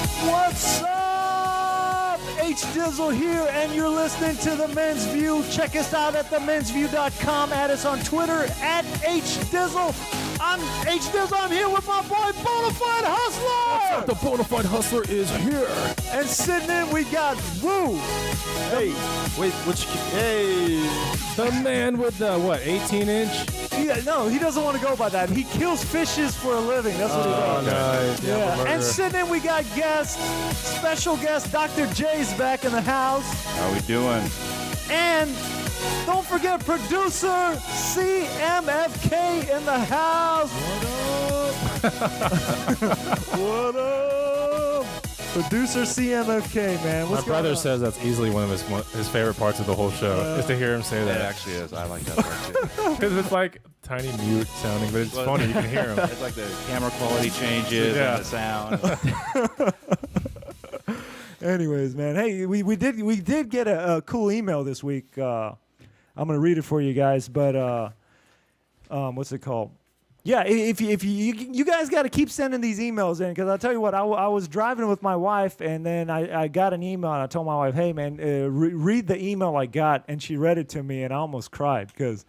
What's up? H-Dizzle here, and you're listening to The Men's View. Check us out at themensview.com. Add us on Twitter at H-Dizzle. I'm H-Dizzle. I'm here with my boy, Bonafide Hustler. The Bonafide Hustler is here. And sitting in, we got Woo. Hey, wait, hey. The man with the, 18-inch? Yeah, no, he doesn't want to go by that. He kills fishes for a living. That's what he does. Nice. Yeah. And sitting in, we got special guest, Dr. J's back in the house. How we doing? And don't forget producer CMFK in the house. What up? Producer CMFK, man. My brother says that's easily one of his favorite parts of the whole show, is to hear him say that. It actually is. I like that part too. Because it's like tiny mute sounding, but it's funny. You can hear him. It's like the camera quality changes and the sound. Anyways, man. Hey, we did get a cool email this week. I'm gonna read it for you guys, but what's it called? Yeah, if you guys got to keep sending these emails in, because I'll tell you what, I was driving with my wife, and then I got an email, and I told my wife, hey, man, read the email I got, and she read it to me, and I almost cried, because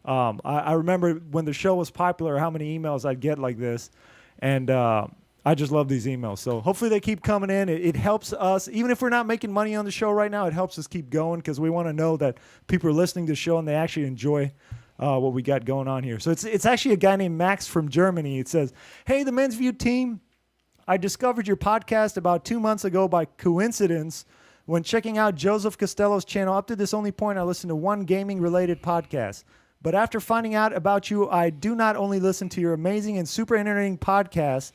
I remember when the show was popular, how many emails I'd get like this, and I just love these emails. So hopefully they keep coming in. It helps us, even if we're not making money on the show right now, it helps us keep going, because we want to know that people are listening to the show, and they actually enjoy what we got going on here. So it's actually a guy named Max from Germany. It says, hey, the Men's View team, I discovered your podcast about 2 months ago by coincidence when checking out Joseph Costello's channel. Up to this only point, I listened to one gaming-related podcast. But after finding out about you, I do not only listen to your amazing and super entertaining podcasts,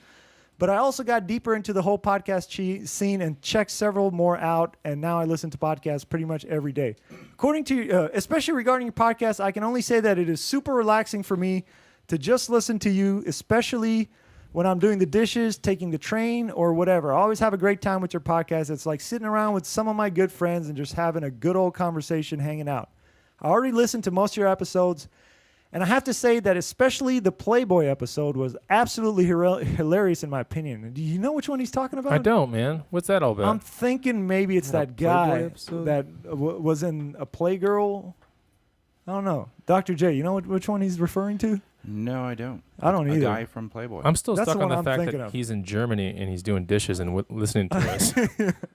but I also got deeper into the whole podcast scene and checked several more out, and now I listen to podcasts pretty much every day. According to, especially regarding your podcast, I can only say that it is super relaxing for me to just listen to you, especially when I'm doing the dishes, taking the train, or whatever. I always have a great time with your podcast. It's like sitting around with some of my good friends and just having a good old conversation, hanging out. I already listened to most of your episodes, and I have to say that especially the Playboy episode was absolutely hilarious in my opinion. Do you know which one he's talking about? I don't, man. What's that all about? I'm thinking maybe it's that guy that was in a Playgirl. I don't know. Dr. J, you know which one he's referring to? No, I don't. I don't either. A guy from Playboy. I'm still That's stuck the on one the I'm fact thinking that of. he's in Germany and he's doing dishes and listening to us.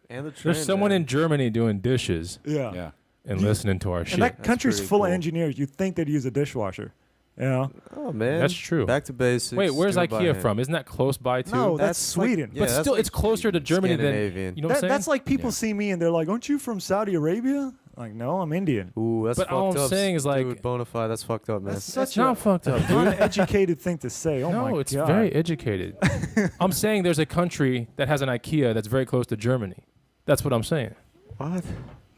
And the There's someone in Germany doing dishes Yeah. and listening to our shit. And that country's pretty full of cool. engineers. You'd think they'd use a dishwasher. You know? Oh man, That's true. Back to basics. Wait, where's do it by IKEA hand. from? Isn't that close by too? No, that's like- Sweden. yeah, but that's still, like it's closer to Germany than Scandinavian. you know what I'm saying. That's like people Yeah. see me and they're like, aren't you from Saudi Arabia? Like, no, I'm Indian. Ooh, that's But fucked all I'm up. saying is, like- dude, bonafide. That's fucked up, man. That's That's such not fucked up, not dude. an educated thing to say. Oh my No, it's God. very educated. I'm saying there's a country that has an IKEA that's very close to Germany. That's what I'm saying. What?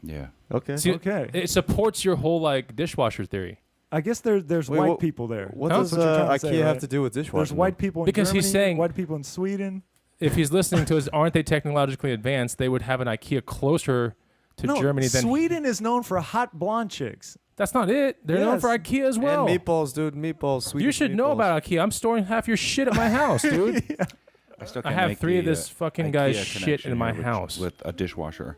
Yeah. Okay. See, Okay. It supports your whole like dishwasher theory. I guess there's Wait, white what- people there. What Huh? does That's what you're trying to IKEA say, have right? to do with dishwashing? There's white people in Because Germany, he's saying- white people in Sweden. If he's listening to us, aren't they technologically advanced? They would have an IKEA closer to No, Germany than Sweden is known for hot blonde chicks. That's not it. They're known Yes. for IKEA as well. And meatballs, dude. Meatballs. Swedish You should know meatballs. about IKEA. I'm storing half your shit at my house, dude. I still I can't have make 3 of the, this fucking IKEA guy's shit connection in my here, which- house. with a dishwasher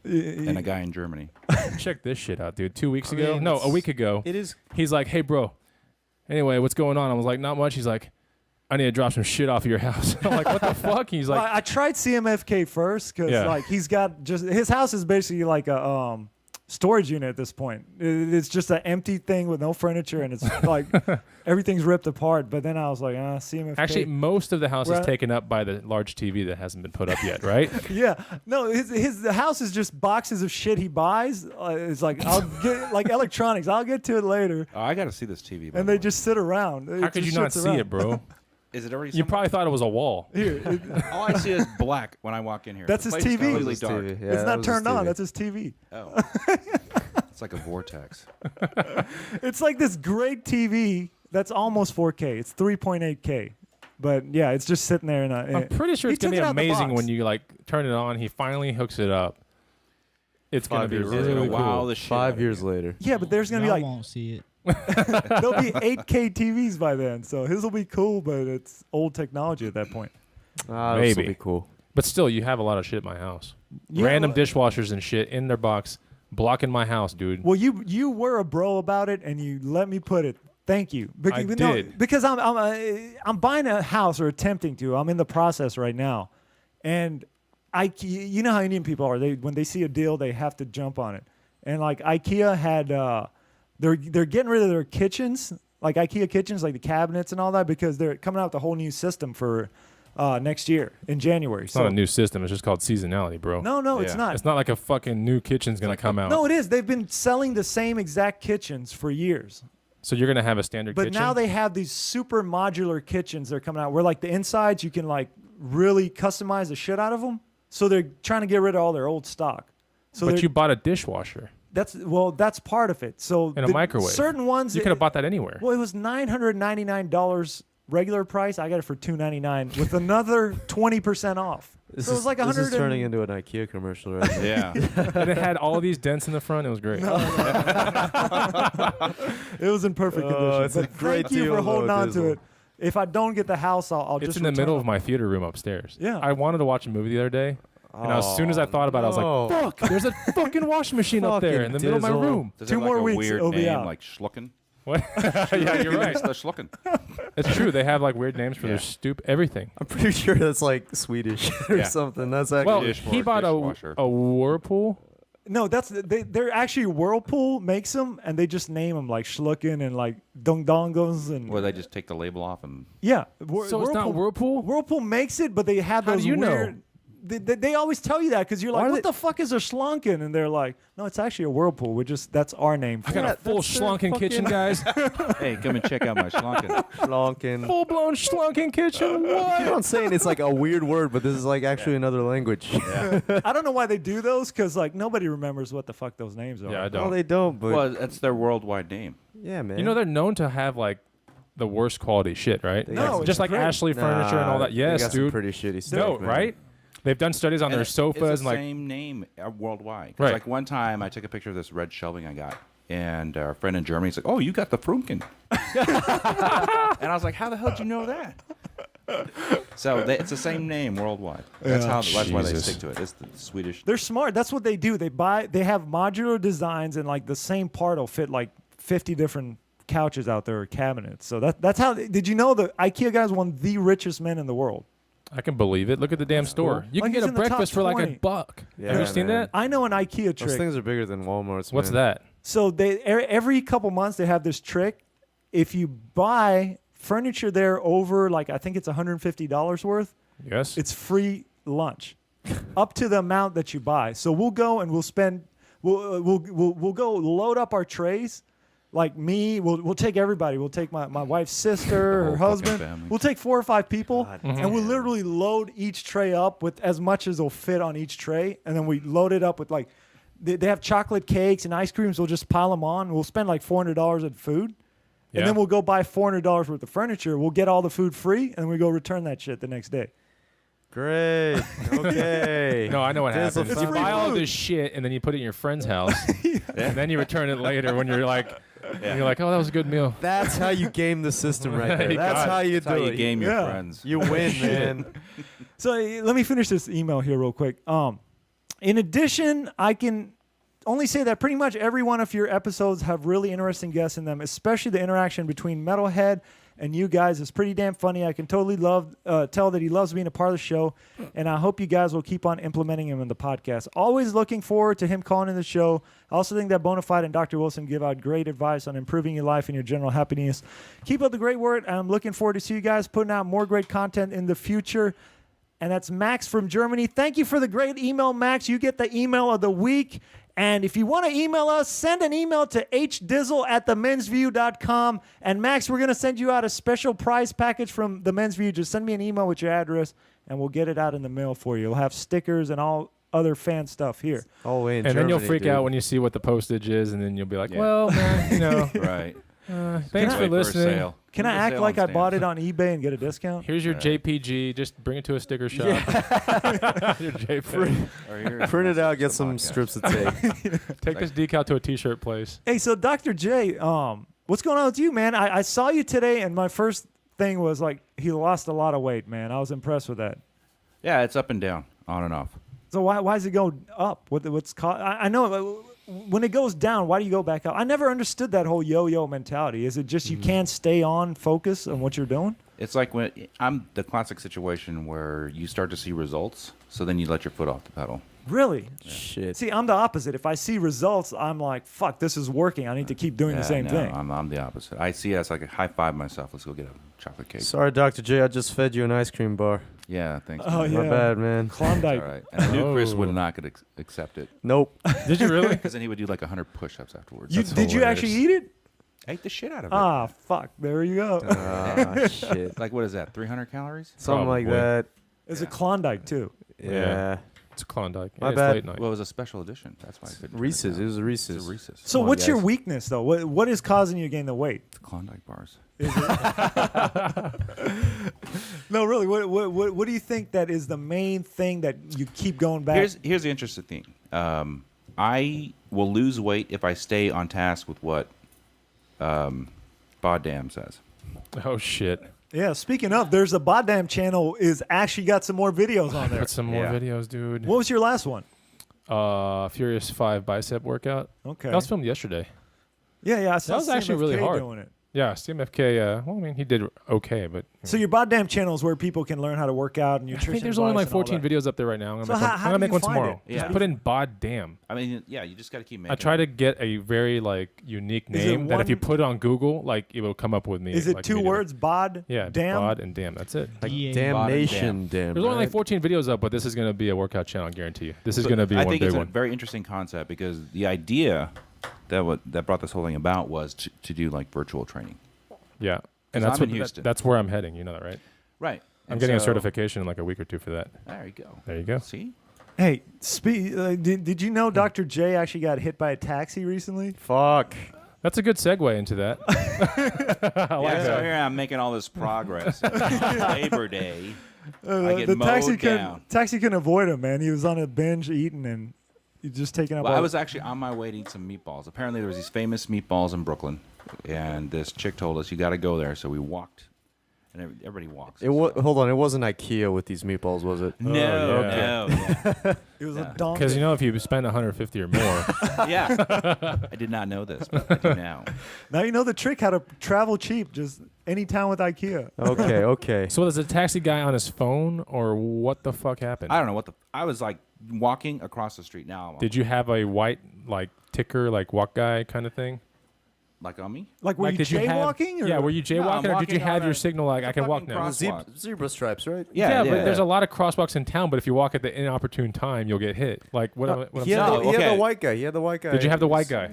and a guy in Germany. Check this shit out, dude. 2 weeks I ago? mean, No, a it's- week ago. It is. He's like, hey, bro. Anyway, what's going on? I was like, not much. He's like, I need to drop some shit off of your house. I'm like, what the fuck? He's Well, like, I tried CMFK first because Yeah. like he's got just his house is basically like a storage unit at this point. It's just an empty thing with no furniture and it's like everything's ripped apart. But then I was like, CMFK. actually, most is Right. taken up by the large TV that hasn't been put up yet, right? yeah, no, the house is just boxes of shit he buys. It's like I'll get like electronics. I'll get to it later, Oh, I got to see this TV. by and the they way. just sit around. How could you not see it, bro? Is it already? You somewhere? probably thought it was a wall. Here, All I see is black when I walk in here. That's The his place is TV. completely That was dark. his TV. Yeah, it's that not was his turned on. TV. That's his TV. Oh, it's like a vortex. It's like this great TV that's almost 4K. It's 3.8K. But yeah, it's just sitting there. I'm pretty sure he it's gonna took be it out the amazing box. when you like turn it on. He finally hooks it up. It's gonna 5 be years It's really gonna cool. wow the shit. out 5 of years you. later. Yeah, but there's gonna be Y'all like won't see it. there'll be 8K TVs by then. So his will be cool, but it's old technology at that point. Ah, this will Maybe. be cool. But still, you have a lot of shit at my house. Yeah, Random well- dishwashers and shit in their box, blocking my house, dude. Well, you were a bro about it, and you let me put it. Thank you. I did. Because I'm buying a house or attempting to. I'm in the process right now, and you know how Indian people are. When they see a deal, they have to jump on it. And like IKEA had, they're getting rid of their kitchens, like IKEA kitchens, like the cabinets and all that, because they're coming out with a whole new system for next year in January. It's not a new system. It's just called seasonality, bro. No, it's Yeah. not. It's not like a fucking new kitchen's going to come out. No, it is. They've been selling the same exact kitchens for years. So you're going to have a standard But kitchen? now they have these super modular kitchens that are coming out where like the insides you can like really customize the shit out of them. So they're trying to get rid of all their old stock. So But you bought a dishwasher that's part of it. So and a microwave. certain ones You could have bought that anywhere. Well, it was $999 regular price. I got it for $299 with another 20% off. This So it was like this is 100 turning into an IKEA commercial right now. Yeah. And it had all of these dents in the front. It was great. It was in perfect condition. it's a But great thank you deal, for holding though, on to Dizzle. it. If I don't get the house, I'll It's just in the return middle it. of my theater room upstairs. Yeah. I wanted to watch a movie the other day. And as soon as I thought about it, I was no. like, fuck, there's a fucking washing machine up there in the middle of my Fucking room. Does 2 it have more like weeks, a weird it'll be name, out. like Schlucken? What? Yeah, you're right. It's the Schlucken. It's true. They have like weird names for their Yeah. stupid everything. I'm pretty sure that's like Swedish or Yeah. something. That's actually Well, dish he for bought dishwasher. a Whirlpool. No, they're actually Whirlpool makes them, and they just name them like Schlucken and like Dongdongos and Or they just take the label off and yeah. So it's not Whirlpool? Whirlpool makes it, but they have How those do you know? weird. They always tell you that because you're like, Why do what the fuck is a Schlunken? And they're like, no, it's actually a Whirlpool. That's our name. I For got it. a full that's their schlunken kitchen, guys. hey, come and check out my Schlucken. Flonkin. Full blown schlunken kitchen. You What? know what I'm saying? It's like a weird word, but this is like actually another language. Yeah. I don't know why they do those because like nobody remembers what the fuck those names are. Yeah, I No, don't. they don't. But Well, that's their worldwide name. yeah, man. You know they're known to have like the worst quality shit, right? They No, got it's just like great. Ashley Furniture and all that. They Yes, got some dude. pretty shitty stuff. No, man. right? They've done studies on their sofas it's and the like same name worldwide. 'Cause, Right. Like one time, I took a picture of this red shelving I got, and our friend in Germany is like, "Oh, you got the Frunken," and I was like, "How the hell did you know that?" So it's the same name worldwide. That's Yeah. that's why they Jesus. stick to it. It's the Swedish. They're smart. That's what they do. They have modular designs and like the same part will fit like 50 different couches out there or cabinets. So that's how. Did you know the IKEA guys won the richest men in the world? I can believe it. Look at the damn store. cool. You Like can get he's a in the top breakfast for like 20. $1. Yeah, Have you seen man. that? I know an IKEA Those trick. things are bigger than Walmart's. What's man. that? So every couple months they have this trick. If you buy furniture there over like I think it's $150 worth, Yes. it's free lunch, up to the amount that you buy. So we'll go and we'll spend. We'll go load up our trays. Like me, we'll take everybody. We'll take my wife's sister, whole her fucking husband. family. We'll take 4 or 5 people, God and we'll literally load each tray up with as much as will fit on each tray, and then we load it up with like they have chocolate cakes and ice creams. We'll just pile them on. We'll spend like $400 in food, Yeah. and then we'll go buy $400 worth of furniture. We'll get all the food free, and we go return that shit the next day. Great. Okay. No, I know what Dizzle happens. It's You free buy all food. this shit and then you put it in your friend's house, and then you return it later when you're like, and you're like, oh, that was a good meal. That's how you game the system right there. You That's got it. how you That's how do you it. game your Yeah. friends. You win, man. So let me finish this email here real quick. In addition, I can only say that pretty much every one of your episodes have really interesting guests in them, especially the interaction between Metalhead and you guys is pretty damn funny. I can totally tell that he loves being a part of the show, and I hope you guys will keep on implementing him in the podcast. Always looking forward to him calling in the show. I also think that Bonafide and Dr. Wilson give out great advice on improving your life and your general happiness. Keep up the great work, and I'm looking forward to see you guys putting out more great content in the future. And that's Max from Germany. Thank you for the great email, Max. You get the email of the week. And if you want to email us, send an email to hdizzle@themensview.com. And Max, we're going to send you out a special prize package from the Men's View. Just send me an email with your address, and we'll get it out in the mail for you. We'll have stickers and all other fan stuff here. Oh, wait. And then you'll freak out when you see what the postage is, and then you'll be like, Yeah. well, man, you know, Right. thanks I- for Wait a listening. sale. Can When's I the act sale like on I bought it stamps? on eBay and get a discount? Here's your Right. JPG. Just bring it to a sticker shop. Your JPEG. Or here- Print it out, get the some podcast. strips of tape. Take this decal to a T-shirt place. Hey, so Dr. J, what's going on with you, man? I saw you today, and my first thing was like, he lost a lot of weight, man. I was impressed with that. Yeah, it's up and down, on and off. So why does it go up? What's I know when it goes down, why do you go back up? I never understood that whole yo-yo mentality. Is it just you can't stay on focus on what you're doing? It's like when I'm the classic situation where you start to see results, so then you let your foot off the pedal. Really? Shit. See, I'm the opposite. If I see results, I'm like, fuck, this is working. I need to keep doing the same thing. I'm the opposite. I see it as like a high five myself. Let's go get a chocolate cake. Sorry, Dr. J. I just fed you an ice cream bar. Yeah, thanks. Oh, man. yeah. My bad, man. All Klondike. right. And I knew Chris Oh. would not could accept it Nope. Did you really? because then he would do like 100 push-ups afterwards. Did you actually eat it? I ate the shit out of it. Ah, fuck. There you go. Ah, shit. Like what is that? 300 calories? Something like Probably. that. It's a Klondike, too. Yeah. It's Klondike. My It's bad. late night. Well, it was a special edition. That's why I couldn't. turn Reese's. It down. was a It's Reese's. a Reese's. So Come on, what's your guys. weakness, though? What is causing you to gain the weight? The Klondike bars. No, really. What do you think that is the main thing that you keep going back? Here's the interesting thing. I will lose weight if I stay on task with what Bod Dam says. Oh shit! Yeah, speaking of, there's a Boddam channel is actually got some more videos on there. Put some more Yeah. videos, dude. What was your last one? Furious 5 bicep workout. Okay. That was filmed yesterday. Yeah, I saw was actually really CMFK hard. doing it. Yeah, CMFK. Well, I mean, he did okay, but So your Boddam channel is where people can learn how to work out and I nutrition. think there's only advice like and all 14 that. videos up there right now. I'm So gonna make how one, I'm do gonna make you one find tomorrow. it? Yeah. Just put in Bod Damn. I mean, yeah, you just got to keep making. I try to get a very like unique Is it name that if you one- put it on Google, like it will come up with me. Is it like, two immediately. words? Bod? Yeah, Damn. Bod and Damn. That's it. Like Yeah. damnation, damn. There's only like right? 14 videos up, but this is gonna be a workout channel. I guarantee you. This is But gonna be I one think big it's a one. very interesting concept because the idea that brought this whole thing about was to do like virtual training. Yeah, and 'Cause that's I'm in what Houston. that's where I'm heading. You know that, right? Right. I'm getting a certification in like a week or two for that. There you go. There you go. See? Hey, did you know Dr. J actually got hit by a taxi recently? Fuck. That's a good segue into that. I like Yeah, so that. here I'm making all this progress. Labor Day. I get the mowed down. taxi couldn't avoid him, man. He was on a binge eating and he just taking up. Well, all I was actually on my way to eat some meatballs. Apparently, there was these famous meatballs in Brooklyn, and this chick told us you got to go there. So we walked, and everybody walks. Hold on. It wasn't IKEA with these meatballs, was it? No, yeah. no, It was Yeah. a donkey. Because you know, if you spend 150 or more, yeah. I did not know this, but I do now. Now you know the trick how to travel cheap. Just any town with IKEA. Okay, okay. so was the taxi guy on his phone, or what the fuck happened? I don't know what I was like walking across the street. Now, Did you have a white like ticker, like walk guy kind of thing? like on me? Like were Like, you did you have- jaywalking? Or? Yeah, were you I'm jaywalking, or did walking you have on your a- signal like it's a I can walk fucking now? cross- Crosswalk. Zebra stripes, right? Yeah, but there's a lot of crosswalks in town. But if you walk at the inopportune time, you'll get hit. Like what? I'm He had, saying. No, he had okay. the white guy. He had the white guy. Did you have the white guy?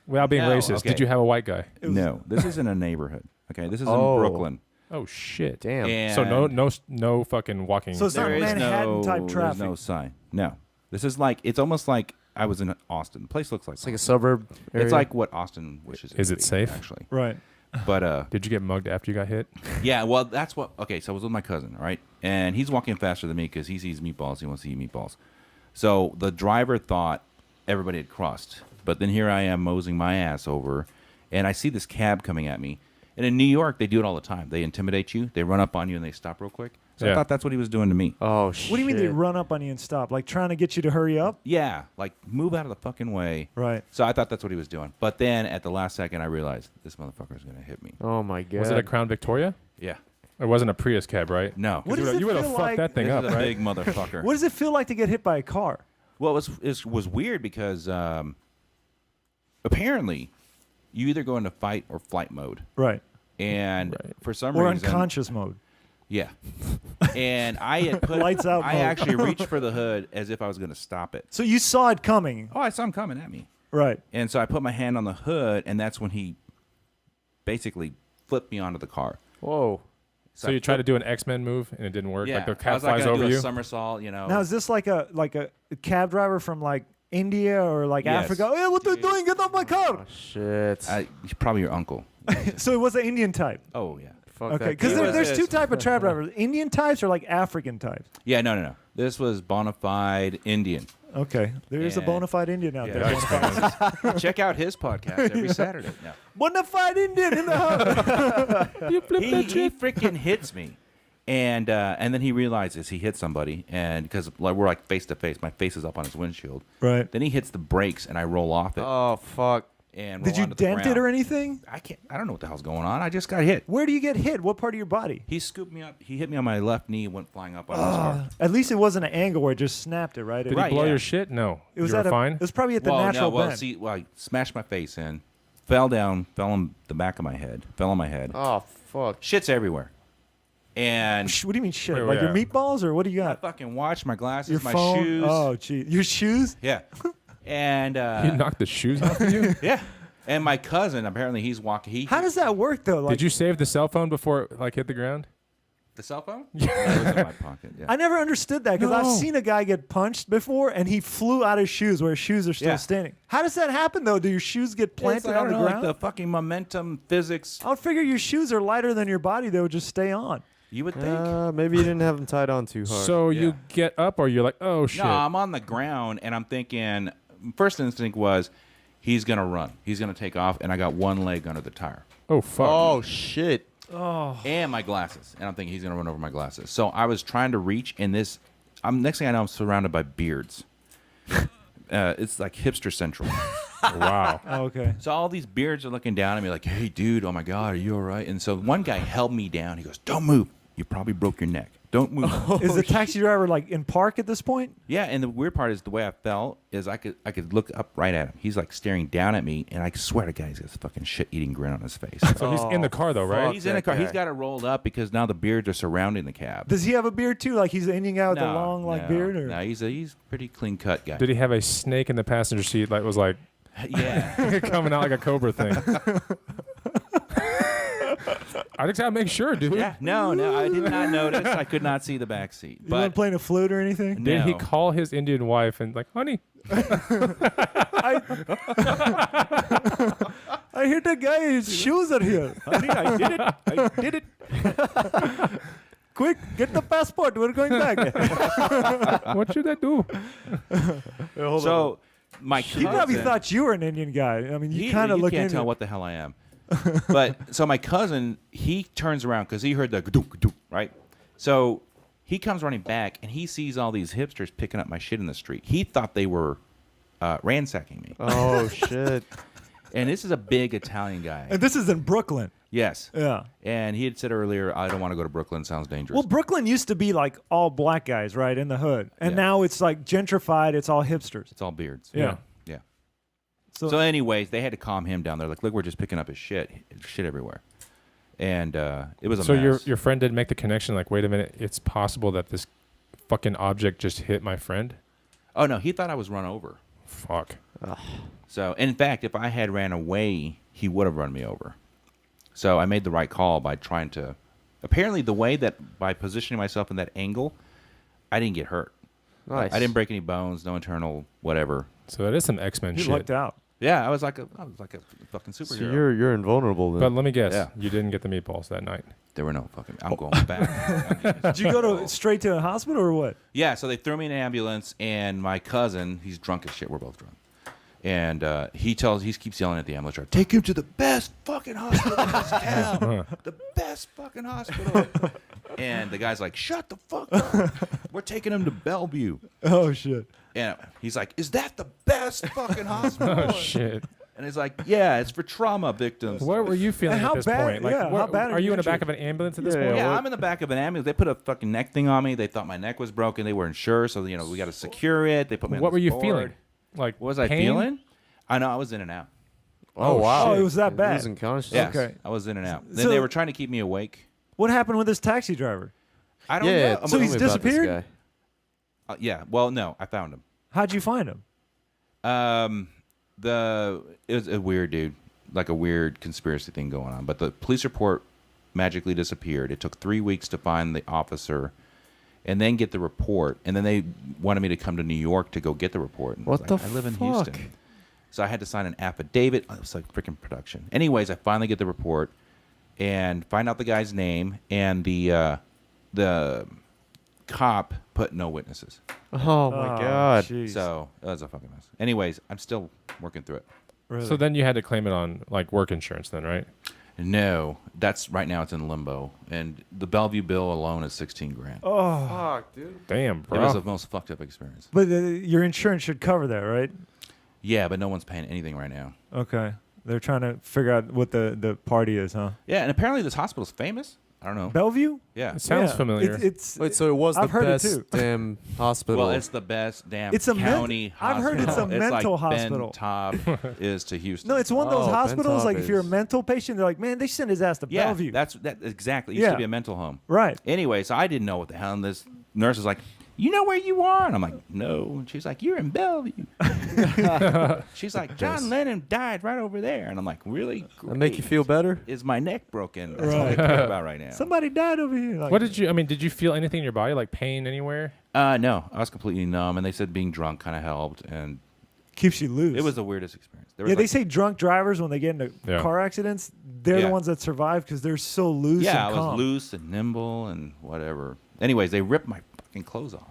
Without being No, racist, okay. did you have a white guy? No, this is in a neighborhood. Okay, this is Oh. in Brooklyn. Oh shit! Damn. And So no fucking walking. So it's not there is Manhattan-type there's traffic. no sign. No, this is like it's almost like I was in Austin. The place looks like It's like a Austin. suburb area. It's like what Austin wishes. Is would it be, safe? Actually, Right. but Did you get mugged after you got hit? yeah. Well, that's what. Okay, so I was with my cousin, right? And he's walking faster than me because he sees meatballs. He wants to eat meatballs. So the driver thought everybody had crossed, but then here I am moseying my ass over, and I see this cab coming at me. And in New York, they do it all the time. They intimidate you. They run up on you and they stop real quick. So I Yeah. thought that's what he was doing to me. Oh shit. What do you mean they run up on you and stop? Like trying to get you to hurry up? Yeah, like move out of the fucking way. Right. So I thought that's what he was doing. But then at the last second, I realized this motherfucker's going to hit me. Oh my god. Was it a Crown Victoria? Yeah. It wasn't a Prius cab, right? No. What you does it would have feel fucked like- that thing This up, is a right? big motherfucker. What does it feel like to get hit by a car? Well, it was weird because apparently you either go into fight or flight mode. Right. And Right. for some Or reason. unconscious mode. Yeah. And I had put. Lights out I mode. actually reached for the hood as if I was going to stop it. So you saw it coming. Oh, I saw him coming at me. Right. And so I put my hand on the hood, and that's when he basically flipped me onto the car. Whoa. So you tried to do an X-Men move and it didn't work. Yeah, Like the I cab was like flies gonna over do you. a somersault, you know. Now is this like a cab driver from like India or like Yes. Africa? Hey, what they doing? Get off my car! Oh shit. Probably your uncle. So it was an Indian type. Oh yeah. Fuck Okay, that because guy. was there's this. two type of cab drivers: Indian types or like African types. Yeah, no. This was bona fide Indian. Okay, there is a Yeah. bona fide Indian out Yeah. there. X-Men. Check out his podcast every Saturday. No. Bona fide Indian in the house. You flipped that He shit. freaking hits me. And then he realizes he hit somebody, and because we're like face to face, my face is up on his windshield. Right. Then he hits the brakes, and I roll off it. Oh fuck! And Did roll you onto the dent it ground. or anything? I don't know what the hell's going on. I just got hit. Where do you get hit? What part of your body? He scooped me up. He hit me on my left knee and went flying up on his car. At least it wasn't an angle where it just snapped it, right? Did Right, he blow yeah. your shit? No. It was you were at fine? It was probably at the natural bend. I smashed my face in, fell down, fell on the back of my head, fell on my head. Oh fuck! Shit's everywhere. And What do you mean shit? Wait, Like your yeah. meatballs or what do you my got? fucking watch, my glasses, Your my phone? shoes. Oh, gee. Your shoes? Yeah. And You knocked the shoes off of you? yeah. And my cousin, apparently he's walking. How does that work though? Like, Did you save the cell phone before it hit the ground? the cell phone? Yeah. It was in my pocket. Yeah. I never understood that because I've No. seen a guy get punched before and he flew out his shoes where his shoes are still Yeah. standing. How does that happen though? Do your shoes get It's planted like, I on don't the know, ground? like the fucking momentum physics. I would figure your shoes are lighter than your body; they would just stay on. You would think. Maybe you didn't have them tied on too hard. So you Yeah. get up or you're like, oh shit. No, I'm on the ground and I'm thinking. First instinct was, he's gonna run. He's gonna take off, and I got one leg under the tire. Oh fuck. oh shit! And my glasses. And I'm thinking he's going to run over my glasses. So I was trying to reach, and next thing I know, I'm surrounded by beards. It's like hipster central. Wow. Oh, okay. So all these beards are looking down at me like, hey, dude, oh my God, are you all right? And so one guy held me down. He goes, don't move. You probably broke your neck. Don't move. Is the taxi driver like in park at this point? Yeah, and the weird part is the way I felt is I could look up right at him. He's like staring down at me, and I swear to God, he's got this fucking shit-eating grin on his face. So he's in the car though, right? He's in a car. He's got it rolled up because now the beards are surrounding the cab. Does he have a beard too? Like he's ending out with a long beard? Or? No, he's a pretty clean-cut guy. Did he have a snake in the passenger seat that was like Yeah. coming out like a cobra thing? I just gotta make sure, dude. Yeah, no, I did not notice. I could not see the back seat. You weren't But playing a flute or anything? Did he No. call his Indian wife and like, honey? I hit a guy. His shoes are here. honey, I did it. I did it. Quick, get the passport. We're going back. What should I do? So my He probably cousin, thought you were an Indian guy. I mean, you he- kind of you look can't into tell what the hell I am. But so my cousin, he turns around because he heard the gadoo, gadoo, right? So he comes running back and he sees all these hipsters picking up my shit in the street. He thought they were ransacking me. Oh shit! And this is a big Italian guy. And this is in Brooklyn. Yes. Yeah. And he had said earlier, I don't want to go to Brooklyn. Sounds dangerous. Well, Brooklyn used to be like all black guys, right, in the hood. And Yeah. now it's like gentrified. It's all hipsters. It's all beards. Yeah. Yeah. So, So anyways, they had to calm him down. They're like, look, we're just picking up his shit everywhere. And it was a So mess. your friend didn't make the connection like, wait a minute, it's possible that this fucking object just hit my friend? Oh, no, he thought I was run over. Fuck. So, in fact, if I had ran away, he would have run me over. So I made the right call by trying to... Apparently, the way that by positioning myself in that angle, I didn't get hurt. Nice. I didn't break any bones, no internal whatever. So that is some X-Men you shit. lucked out. Yeah, I was like a fucking So superhero. you're invulnerable then. But let me guess, Yeah. you didn't get the meatballs that night. There were no fucking... I'm going back. Did you go to straight to a hospital or what? Yeah, so they threw me in an ambulance, and my cousin, he's drunk as shit. We're both drunk. And he keeps yelling at the ambulance driver, take him to the best fucking hospital in this town. The best fucking hospital. And the guy's like, shut the fuck up. We're taking him to Bellevue. Oh, shit. And he's like, is that the best fucking hospital? Oh shit! And he's like, yeah, it's for trauma victims. What were you feeling And at how this bad- point? Like, yeah, how bad are are you you in the back of injured? an ambulance at this Yeah, point? Yeah, what- I'm in the back of an ambulance. They put a fucking neck thing on me. They thought my neck was broken. They weren't sure, so we got to secure it. They put me on What were this you board. feeling? Like, What was I pain? feeling? I know I was in and out. oh wow! Oh, it was that bad. Losing consciousness. Yes, Okay. I was in and out. Then So- they were trying to keep me awake. What happened with this taxi driver? I don't Yeah. know. So he's tell me about this disappeared? guy. Yeah. Well, no, I found him. How'd you find him? It was a weird dude, like a weird conspiracy thing going on. But the police report magically disappeared. It took 3 weeks to find the officer, and then get the report. And then they wanted me to come to New York to go get the report. And I was What the I live in fuck? Houston, so I had to sign an affidavit. It was like freaking production. Anyways, I finally get the report and find out the guy's name, and the cop put no witnesses. Oh my god! Jeez. So it was a fucking mess. Anyways, I'm still working through it. Really? So then you had to claim it on like work insurance, then, right? No, that's right now. It's in limbo, and the Bellevue bill alone is $16,000. Oh, Fuck, dude. Damn, It bro. was the most fucked up experience. but your insurance should cover that, right? Yeah, but no one's paying anything right now. Okay. They're trying to figure out what the party is, huh? Yeah, and apparently this hospital's famous. I don't know. Bellevue? Yeah. It sounds Yeah, familiar. It's Wait, so it was I've the heard it best too. damn hospital. Well, it's the best damn It's a county hospital. I've heard it's a mental like hospital. Ben Top is to Houston. no, it's one of those Oh, hospitals. Like if you're a Bentop is- mental patient, they're like, man, they send his ass to yeah, Bellevue. that's exactly. It used Yeah. to be a mental home. Right. Anyway, so I didn't know what the hell. And this nurse was like, "You know where you are?" And I'm like, "No." And she's like, "You're in Bellevue." She's like, "John Lennon died right over there." And I'm like, "Really? That make you Great. feel better? Is my neck broken?" That's all I Right. care about right now. Somebody died over here. Like, what did you? I mean, did you feel anything in your body, like pain anywhere? No, I was completely numb, and they said being drunk kind of helped, and keeps you loose? it was the weirdest experience. There was Yeah, they like- say drunk drivers when they get into Yeah. car accidents, they're the Yeah. ones that survive because they're so loose. Yeah, I and was calm. loose and nimble and whatever. Anyways, they ripped my fucking clothes off.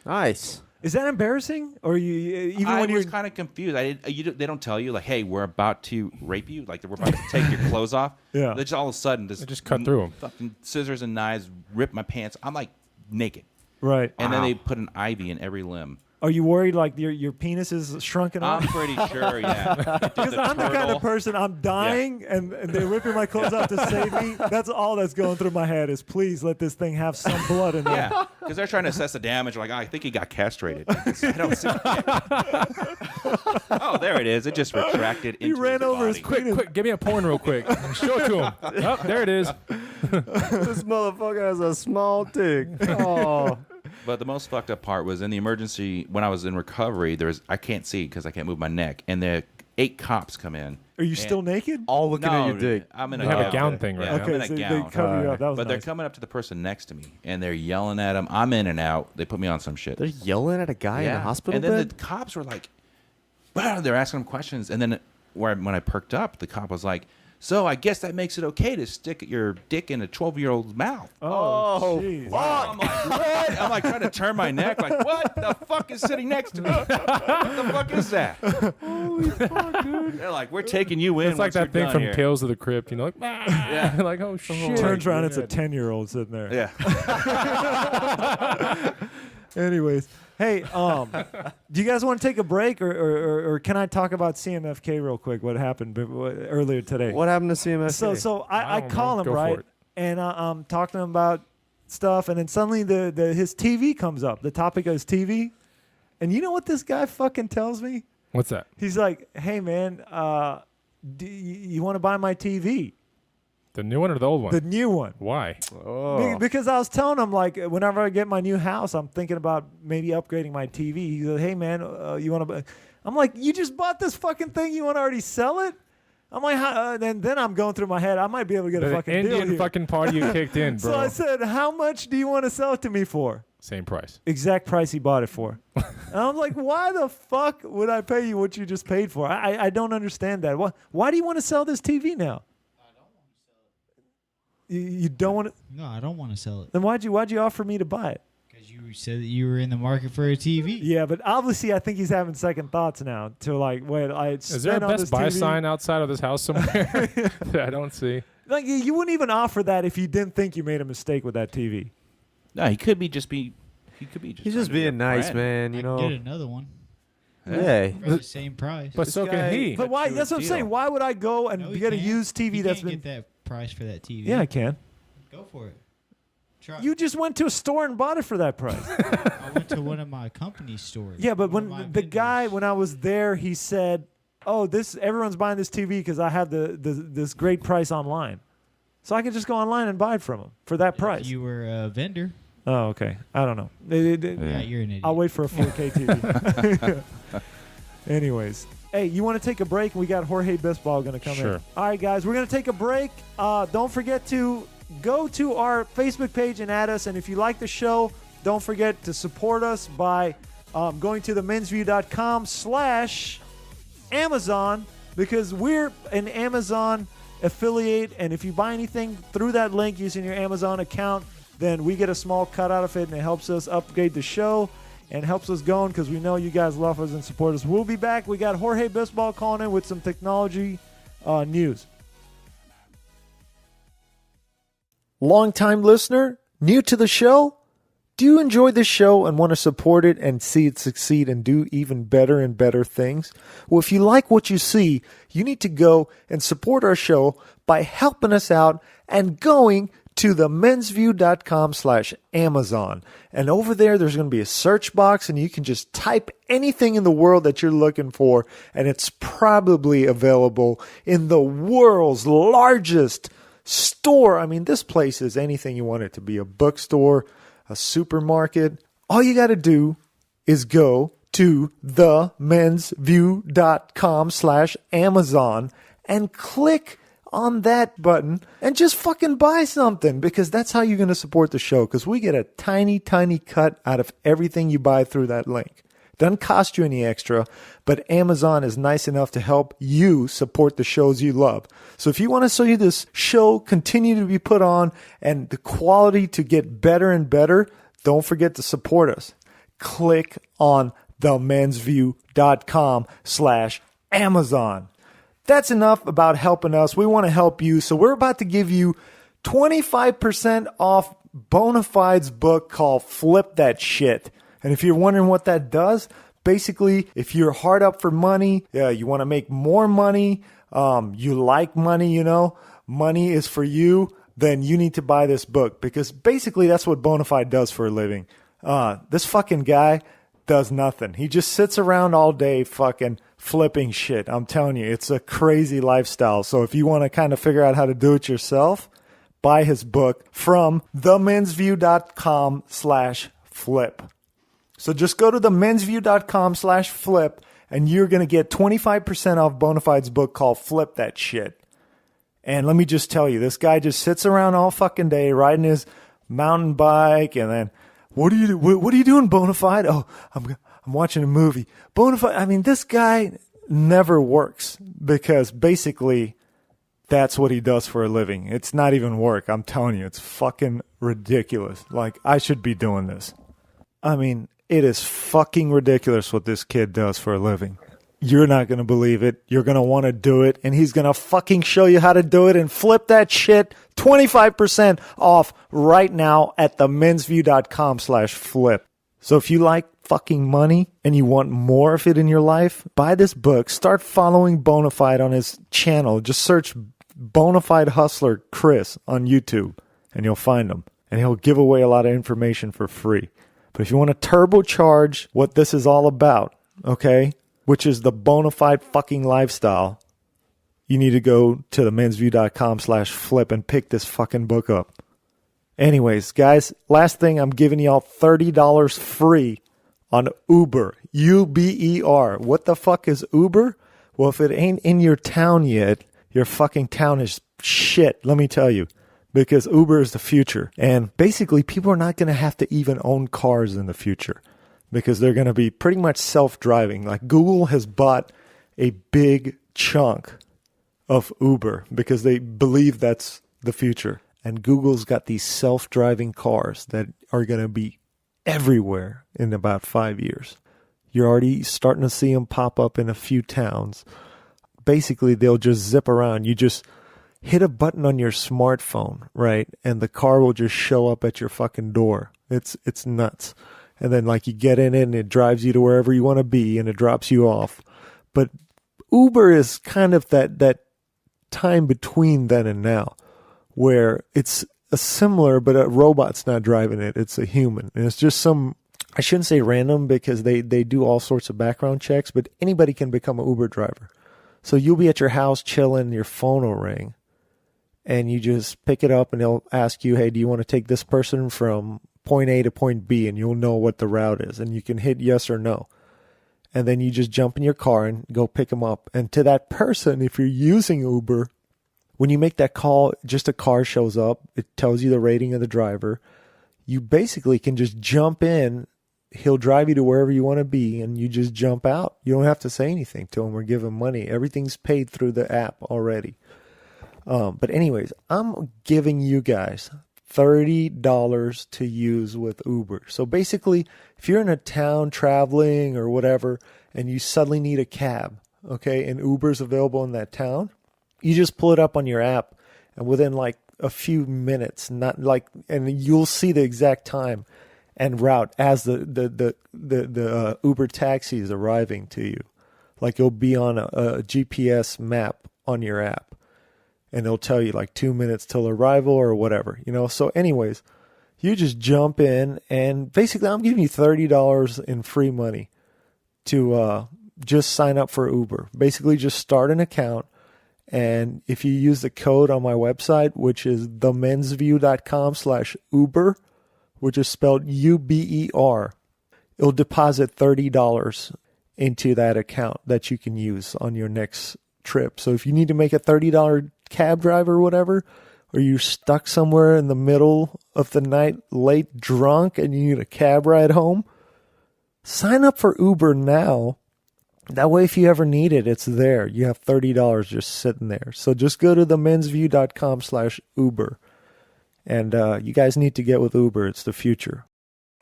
Nice. Is that embarrassing? Or you even I when was you're kind of confused. They don't tell you like, hey, we're about to rape you. Like we're about to take your clothes off. Yeah. They just all of a sudden They just cut through 'em. Fucking scissors and knives rip my pants. I'm like naked, right? and then they put an IV in every limb. Are you worried like your penis is shrunken up? I'm pretty sure, yeah. Because I'm the kind of person I'm dying and they're ripping my clothes off to save me. That's all that's going through my head is please let this thing have some blood in there. Yeah, because they're trying to assess the damage. Like, I think he got castrated. I don't see. Oh, there it is. It just retracted He into ran his over his body. Quick, give me a porn real quick. Show it to him. Oh, there it is. This motherfucker has a small dick. Oh. But the most fucked up part was in the emergency when I was in recovery. I can't see because I can't move my neck, and the 8 cops come in. Are you And- still naked? All looking at No, your dick. I'm in a You have a gown. gown thing right Yeah, now. I'm in Okay, a so they gown. cover you up. That was But nice. they're coming up to the person next to me, and they're yelling at him. I'm in and out. They put me on some shit. They're yelling at a guy in a hospital And then bed? the cops were like, wow, they're asking him questions. And then when I perked up, the cop was like, so I guess that makes it okay to stick your dick in a 12-year-old's mouth. Oh, jeez. I'm like, what? I'm like trying to turn my neck. Like, what the fuck is sitting next to me? What the fuck is that? Holy fuck, dude. They're like, we're taking you in. It's like once you're that thing done from here. Tales of the Crypt, you know, like, Yeah. like oh shit. Turns around, it's a 10-year-old sitting there. Yeah. Anyways, hey, do you guys want to take a break, or can I talk about CMFK real quick? What happened earlier today? What happened to CMS? So I I don't call know. him Go for right, it. and I'm talking to him about stuff, and then suddenly his TV comes up. The topic is TV, and you know what this guy fucking tells me? What's that? He's like, "Hey man, do you want to buy my TV, The new one or the old one? the new one?" Why? Because I was telling him, like, whenever I get my new house, I'm thinking about maybe upgrading my TV. He goes, "Hey, man, you want to?" I'm like, "You just bought this fucking thing. You want to already sell it?" I'm like, then I'm going through my head. I might be able to get a The fucking deal Indian here. fucking party you kicked in, bro. So I said, "How much do you want to sell it to me for?" Same price. Exact price he bought it for. And I'm like, "Why the fuck would I pay you what you just paid for?" I don't understand that. Why do you want to sell this TV now? You don't want to? No, I don't want to sell it Then why'd you offer me to buy it? because you said that you were in the market for a TV. Yeah, but obviously I think he's having second thoughts now. To like, wait, I Is there a spent on Best this Buy TV. sign outside of this house somewhere that I don't see? Like you wouldn't even offer that if you didn't think you made a mistake with that TV. No, he could be just. He's trying just to be a being nice, friend. man. You I can know. get another one Yeah. for the same price. But This so guy- can he. But why? you a That's what I'm deal. saying. Why would I go and No, you get a can't. used TV you that's can't been? get that price for that TV. Yeah, I can. Go for it. Try. You just went to a store and bought it for that price. I went to one of my company stores. Yeah, but one of when my the guy, vendors. when I was there, he said, "Oh, everyone's buying this TV because I have this great price online, so I can just go online and buy it from him for that If price." you were a vendor. Oh, okay. I don't know. Yeah, you're an idiot. I'll wait for a 4K TV. Anyways. Hey, you want to take a break? We got Jorge Bisbal going to come in. Sure. All right, guys, we're going to take a break. Don't forget to go to our Facebook page and add us. And if you like the show, don't forget to support us by going to themensview.com/Amazon because we're an Amazon affiliate. And if you buy anything through that link using your Amazon account, then we get a small cut out of it, and it helps us upgrade the show and helps us going because we know you guys love us and support us. We'll be back. We got Jorge Bisbal calling in with some technology news. Longtime listener? New to the show? Do you enjoy this show and want to support it and see it succeed and do even better and better things? Well, if you like what you see, you need to go and support our show by helping us out and going to themensview.com/Amazon. And over there's going to be a search box, and you can just type anything in the world that you're looking for, and it's probably available in the world's largest store. I mean, this place is anything you want it to be: a bookstore, a supermarket. All you got to do is go to themensview.com/Amazon and click on that button and just fucking buy something, because that's how you're going to support the show, because we get a tiny, tiny cut out of everything you buy through that link. Doesn't cost you any extra, but Amazon is nice enough to help you support the shows you love. So if you want to see this show continue to be put on and the quality to get better and better, don't forget to support us. Click on themensview.com/Amazon. That's enough about helping us. We want to help you. So we're about to give you 25% off Bonafide's book called Flip That Shit. And if you're wondering what that does, basically, if you're hard up for money, you want to make more money, you like money, money is for you, then you need to buy this book, because basically that's what Bonafide does for a living. This fucking guy does nothing. He just sits around all day fucking flipping shit. I'm telling you, it's a crazy lifestyle. So if you want to kind of figure out how to do it yourself, buy his book from themensview.com/flip. So just go to themensview.com/flip and you're going to get 25% off Bonafide's book called Flip That Shit. And let me just tell you, this guy just sits around all fucking day riding his mountain bike, and then, what are you doing, Bonafide? Oh, I'm watching a movie. Bonafide, I mean, this guy never works, because basically that's what he does for a living. It's not even work. I'm telling you, it's fucking ridiculous. Like, I should be doing this. I mean, it is fucking ridiculous what this kid does for a living. You're not going to believe it. You're going to want to do it, and he's going to fucking show you how to do it and flip that shit. 25% off right now at themensview.com/flip. So if you like fucking money and you want more of it in your life, buy this book. Start following Bonafide on his channel. Just search Bonafide Hustler Chris on YouTube, and you'll find him. And he'll give away a lot of information for free. But if you want to turbocharge what this is all about, okay, which is the Bonafide fucking lifestyle, you need to go to themensview.com/flip and pick this fucking book up. Anyways, guys, last thing, I'm giving y'all $30 free on Uber. UBER. What the fuck is Uber? Well, if it ain't in your town yet, your fucking town is shit, let me tell you. Because Uber is the future. And basically, people are not going to have to even own cars in the future, because they're going to be pretty much self-driving. Like, Google has bought a big chunk of Uber because they believe that's the future. And Google's got these self-driving cars that are going to be everywhere in about 5 years. You're already starting to see them pop up in a few towns. Basically, they'll just zip around. You just hit a button on your smartphone, right? And the car will just show up at your fucking door. It's nuts. And then, like, you get in it and it drives you to wherever you want to be and it drops you off. But Uber is kind of that time between then and now, where it's a similar, but a robot's not driving it. It's a human. And it's just some, I shouldn't say random, because they do all sorts of background checks, but anybody can become an Uber driver. So you'll be at your house chilling, your phone will ring, and you just pick it up and they'll ask you, hey, do you want to take this person from point A to point B? And you'll know what the route is, and you can hit yes or no. And then you just jump in your car and go pick them up. And to that person, if you're using Uber, when you make that call, just a car shows up. It tells you the rating of the driver. You basically can just jump in. He'll drive you to wherever you want to be, and you just jump out. You don't have to say anything to him or give him money. Everything's paid through the app already. But anyways, I'm giving you guys $30 to use with Uber. So basically, if you're in a town traveling or whatever, and you suddenly need a cab, okay, and Uber's available in that town, you just pull it up on your app, and within like a few minutes, not like, and you'll see the exact time and route as the Uber taxi is arriving to you. Like it'll be on a GPS map on your app, and it'll tell you like 2 minutes till arrival or whatever, you know. So anyways, you just jump in, and basically I'm giving you $30 in free money to just sign up for Uber. Basically just start an account, and if you use the code on my website, which is themensview.com/Uber, which is spelled UBER, it'll deposit $30 into that account that you can use on your next trip. So if you need to make a $30 cab drive or whatever, or you're stuck somewhere in the middle of the night, late, drunk, and you need a cab ride home, sign up for Uber now. That way, if you ever need it, it's there. You have $30 just sitting there. So just go to themensview.com/Uber. And you guys need to get with Uber. It's the future.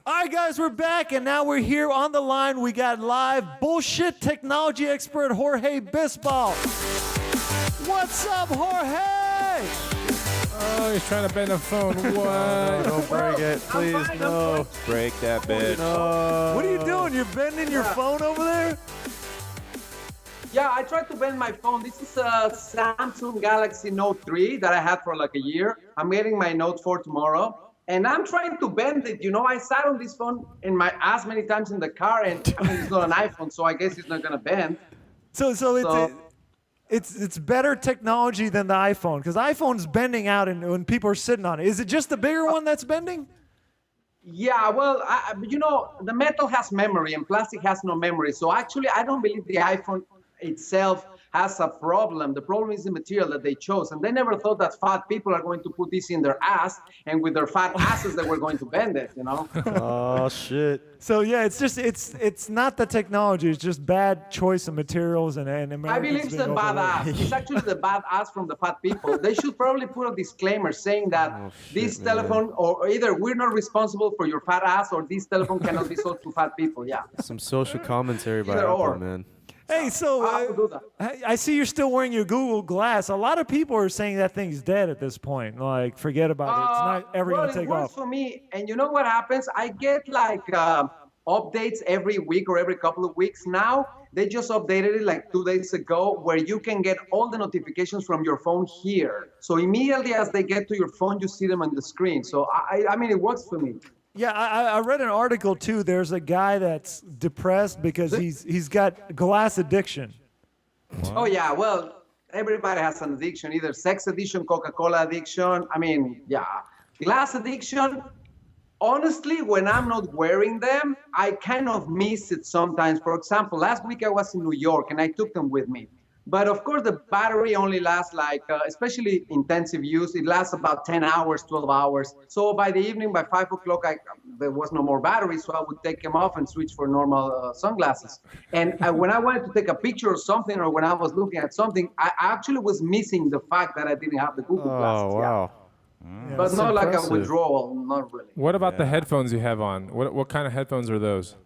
All right, guys, we're back, and now we're here on the line. We got live bullshit technology expert Jorge Bisbal. What's up, Jorge? Oh, he's trying to bend a phone. What? Don't break it, please. No. Break that bitch. No. What are you doing? You're bending your phone over there? Yeah, I tried to bend my phone. This is a Samsung Galaxy Note 3 that I had for like a year. I'm getting my Note 4 tomorrow. And I'm trying to bend it. You know, I sat on this phone in my ass many times in the car, and I mean, it's not an iPhone, so I guess it's not gonna bend. So it's better technology than the iPhone, because iPhone's bending out and when people are sitting on it. Is it just the bigger one that's bending? Yeah, well, you know, the metal has memory and plastic has no memory. So actually, I don't believe the iPhone itself has a problem. The problem is the material that they chose, and they never thought that fat people are going to put this in their ass, and with their fat asses they were going to bend it, you know. Oh shit. So yeah, it's just it's not the technology. It's just bad choice of materials and Americans I believe it's the being bad overlooked. ass. It's actually the bad ass from the fat people. They should probably put a disclaimer saying that this telephone, or either we're not responsible for your fat ass, or this telephone cannot be sold to fat people. Yeah. Some social commentary by Either Apple, or. man. Hey, so I will do that. I see you're still wearing your Google Glass. A lot of people are saying that thing's dead at this point. Like, forget about it. It's not ever well, going to take it works off. for me. And you know what happens? I get like updates every week or every couple of weeks now. They just updated it like 2 days ago, where you can get all the notifications from your phone here. So immediately as they get to your phone, you see them on the screen. So I mean, it works for me. Yeah, I read an article too. There's a guy that's depressed because he's got glass addiction. Oh yeah, well, everybody has an addiction, either sex addiction, Coca-Cola addiction. I mean, yeah, glass addiction. Honestly, when I'm not wearing them, I kind of miss it sometimes. For example, last week I was in New York and I took them with me. But of course, the battery only lasts like, especially intensive use, it lasts about 10 hours, 12 hours. So by the evening, by 5 o'clock, there was no more battery, so I would take them off and switch for normal sunglasses. And when I wanted to take a picture or something, or when I was looking at something, I actually was missing the fact that I didn't have the Google glasses. Oh wow. Yeah. But not like a withdrawal, not really. What about the headphones you have on? What kind of headphones are those?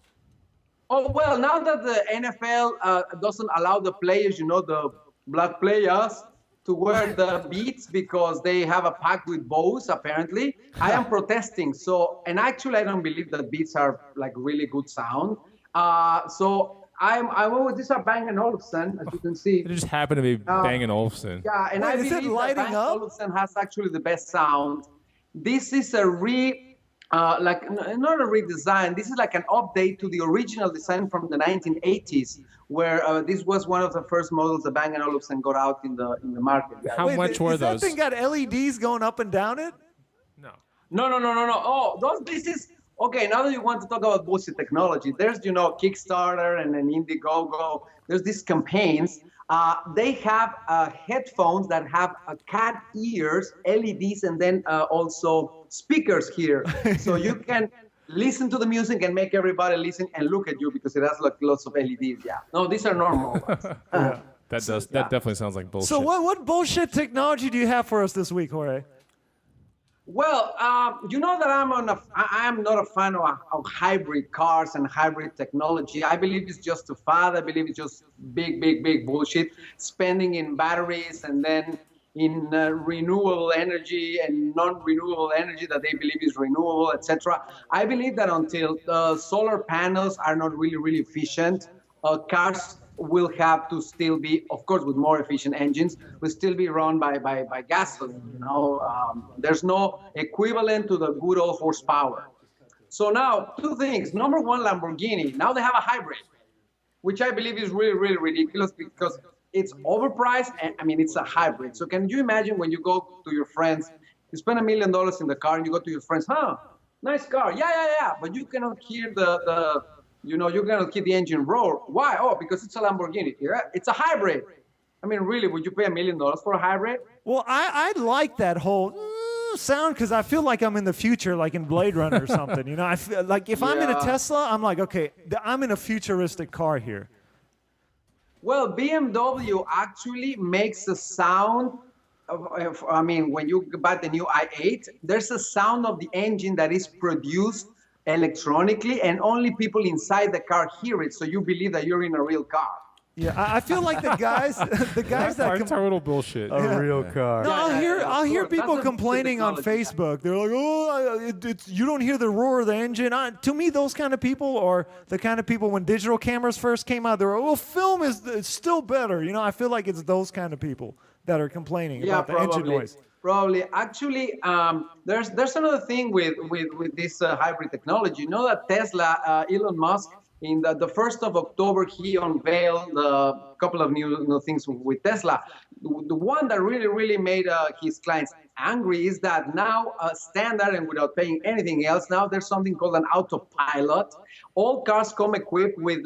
Oh, well, now that the NFL doesn't allow the players, you know, the black players, to wear the Beats because they have a pact with Bose, apparently, I am protesting. So, and actually, I don't believe that Beats are like really good sound. So I'm always, these are Bang & Olufsen, as you can see. It just happened to be Bang & Olufsen. Yeah, and Wait, I is it believe that lighting Bang & up? Olufsen has actually the best sound. This is a not a redesign. This is like an update to the original design from the 1980s, where this was one of the first models that Bang & Olufsen got out in the market. How much were Is that those? thing got LEDs going up and down it? No. No. Oh, this is okay. Now that you want to talk about bullshit technology, there's Kickstarter and then Indiegogo. There's these campaigns. They have headphones that have cat ears, LEDs, and then also speakers here. So you can listen to the music and make everybody listen and look at you because it has like lots of LEDs. Yeah. No, these are normal ones. That definitely sounds like bullshit. So what bullshit technology do you have for us this week, Jorge? Well, you know that I am not a fan of hybrid cars and hybrid technology. I believe it's just a fad. I believe it's just big bullshit, spending in batteries and then in renewable energy and non-renewable energy that they believe is renewable, etc. I believe that until solar panels are not really efficient, cars will have to still be, of course, with more efficient engines, will still be run by gasoline. There's no equivalent to the good old horsepower. So now, two things. Number one, Lamborghini. Now they have a hybrid, which I believe is really ridiculous because it's overpriced. And I mean, it's a hybrid. So can you imagine when you go to your friends, you spend $1 million in the car and you go to your friends, nice car. Yeah. But you cannot hear you cannot hear the engine roar. Why? Oh, because it's a Lamborghini. Yeah? It's a hybrid. I mean, really, would you pay $1 million for a hybrid? Well, I like that whole sound because I feel like I'm in the future, like in Blade Runner or something. I feel like if I'm in a Tesla, I'm like, okay, I'm in a futuristic car here. Well, BMW actually makes a sound. When you buy the new i8, there's a sound of the engine that is produced electronically, and only people inside the car hear it. So you believe that you're in a real car. Yeah, I feel like the guys that total bullshit. A real car. No, I'll hear people That's a complaining on technology. Facebook. They're like, "Oh, you don't hear the roar of the engine." To me, those kind of people are the kind of people when digital cameras first came out. They're like, film is still better. I feel like it's those kind of people that are complaining about the engine noise. Probably. Actually, there's another thing with this hybrid technology. You know that Tesla, Elon Musk, in the 1st of October, he unveiled a couple of new things with Tesla. The one that really made his clients angry is that now standard and without paying anything else, now there's something called an autopilot. All cars come equipped with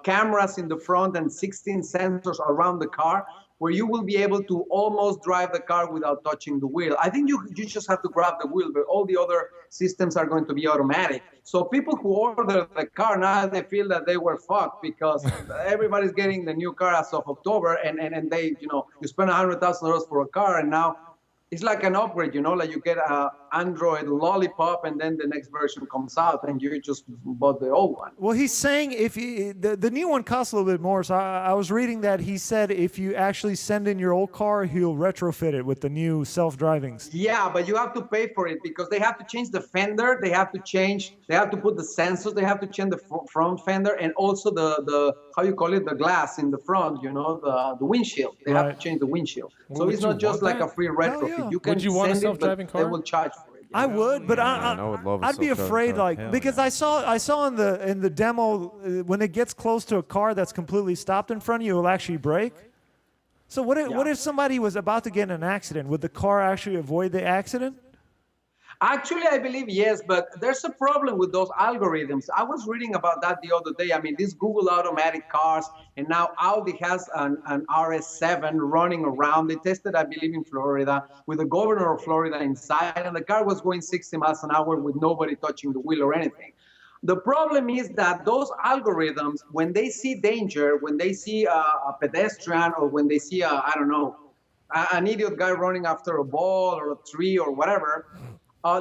cameras in the front and 16 sensors around the car, where you will be able to almost drive the car without touching the wheel. I think you just have to grab the wheel, but all the other systems are going to be automatic. So people who order the car now, they feel that they were fucked because everybody's getting the new car as of October, and they, you spend $100,000 for a car, and now it's like an upgrade, like you get an Android lollipop, and then the next version comes out, and you just bought the old one. Well, he's saying the new one costs a little bit more. So I was reading that he said if you actually send in your old car, he'll retrofit it with the new self-drivings. Yeah, but you have to pay for it because they have to change the fender, they have to put the sensors, they have to change the front fender, and also the how you call it, the glass in the front, the windshield. They have to change the windshield. Well, so it's not just like that? a free retrofit. Yeah. You can Would you want a send it, self-driving but car? they will charge for it. I would, but I would love a I'd be self-driving afraid, car. because I saw in the demo when it gets close to a car that's completely stopped in front of you, it'll actually brake. So what if somebody was about to get in an accident? Would the car actually avoid the accident? Actually, I believe yes, but there's a problem with those algorithms. I was reading about that the other day. I mean, these Google automatic cars, and now Audi has an RS7 running around. They tested, I believe, in Florida with the governor of Florida inside, and the car was going 60 miles an hour with nobody touching the wheel or anything. The problem is that those algorithms, when they see danger, when they see a pedestrian, or when they see an idiot guy running after a ball or a tree or whatever,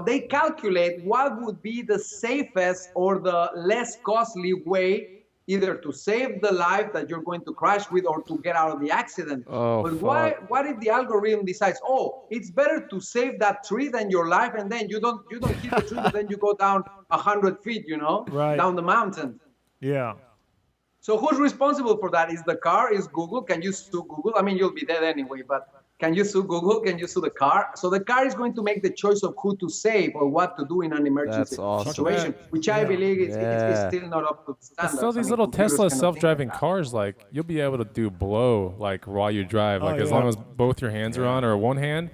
they calculate what would be the safest or the less costly way either to save the life that you're going to crash with or to get out of the accident. But what if the algorithm decides, it's better to save that tree than your life, and then you don't hit the tree, but then you go down 100 feet, Right. down the mountain. Yeah. So who's responsible for that? Is the car? Is Google? Can you sue Google? I mean, you'll be dead anyway, but can you sue Google? Can you sue the car? So the car is going to make the choice of who to save or what to do in an emergency That's awesome. situation, which I believe is still not up to standards. Still, these little Tesla self-driving cars, you'll be able to do blow while you drive, as long as both your hands are on or one hand,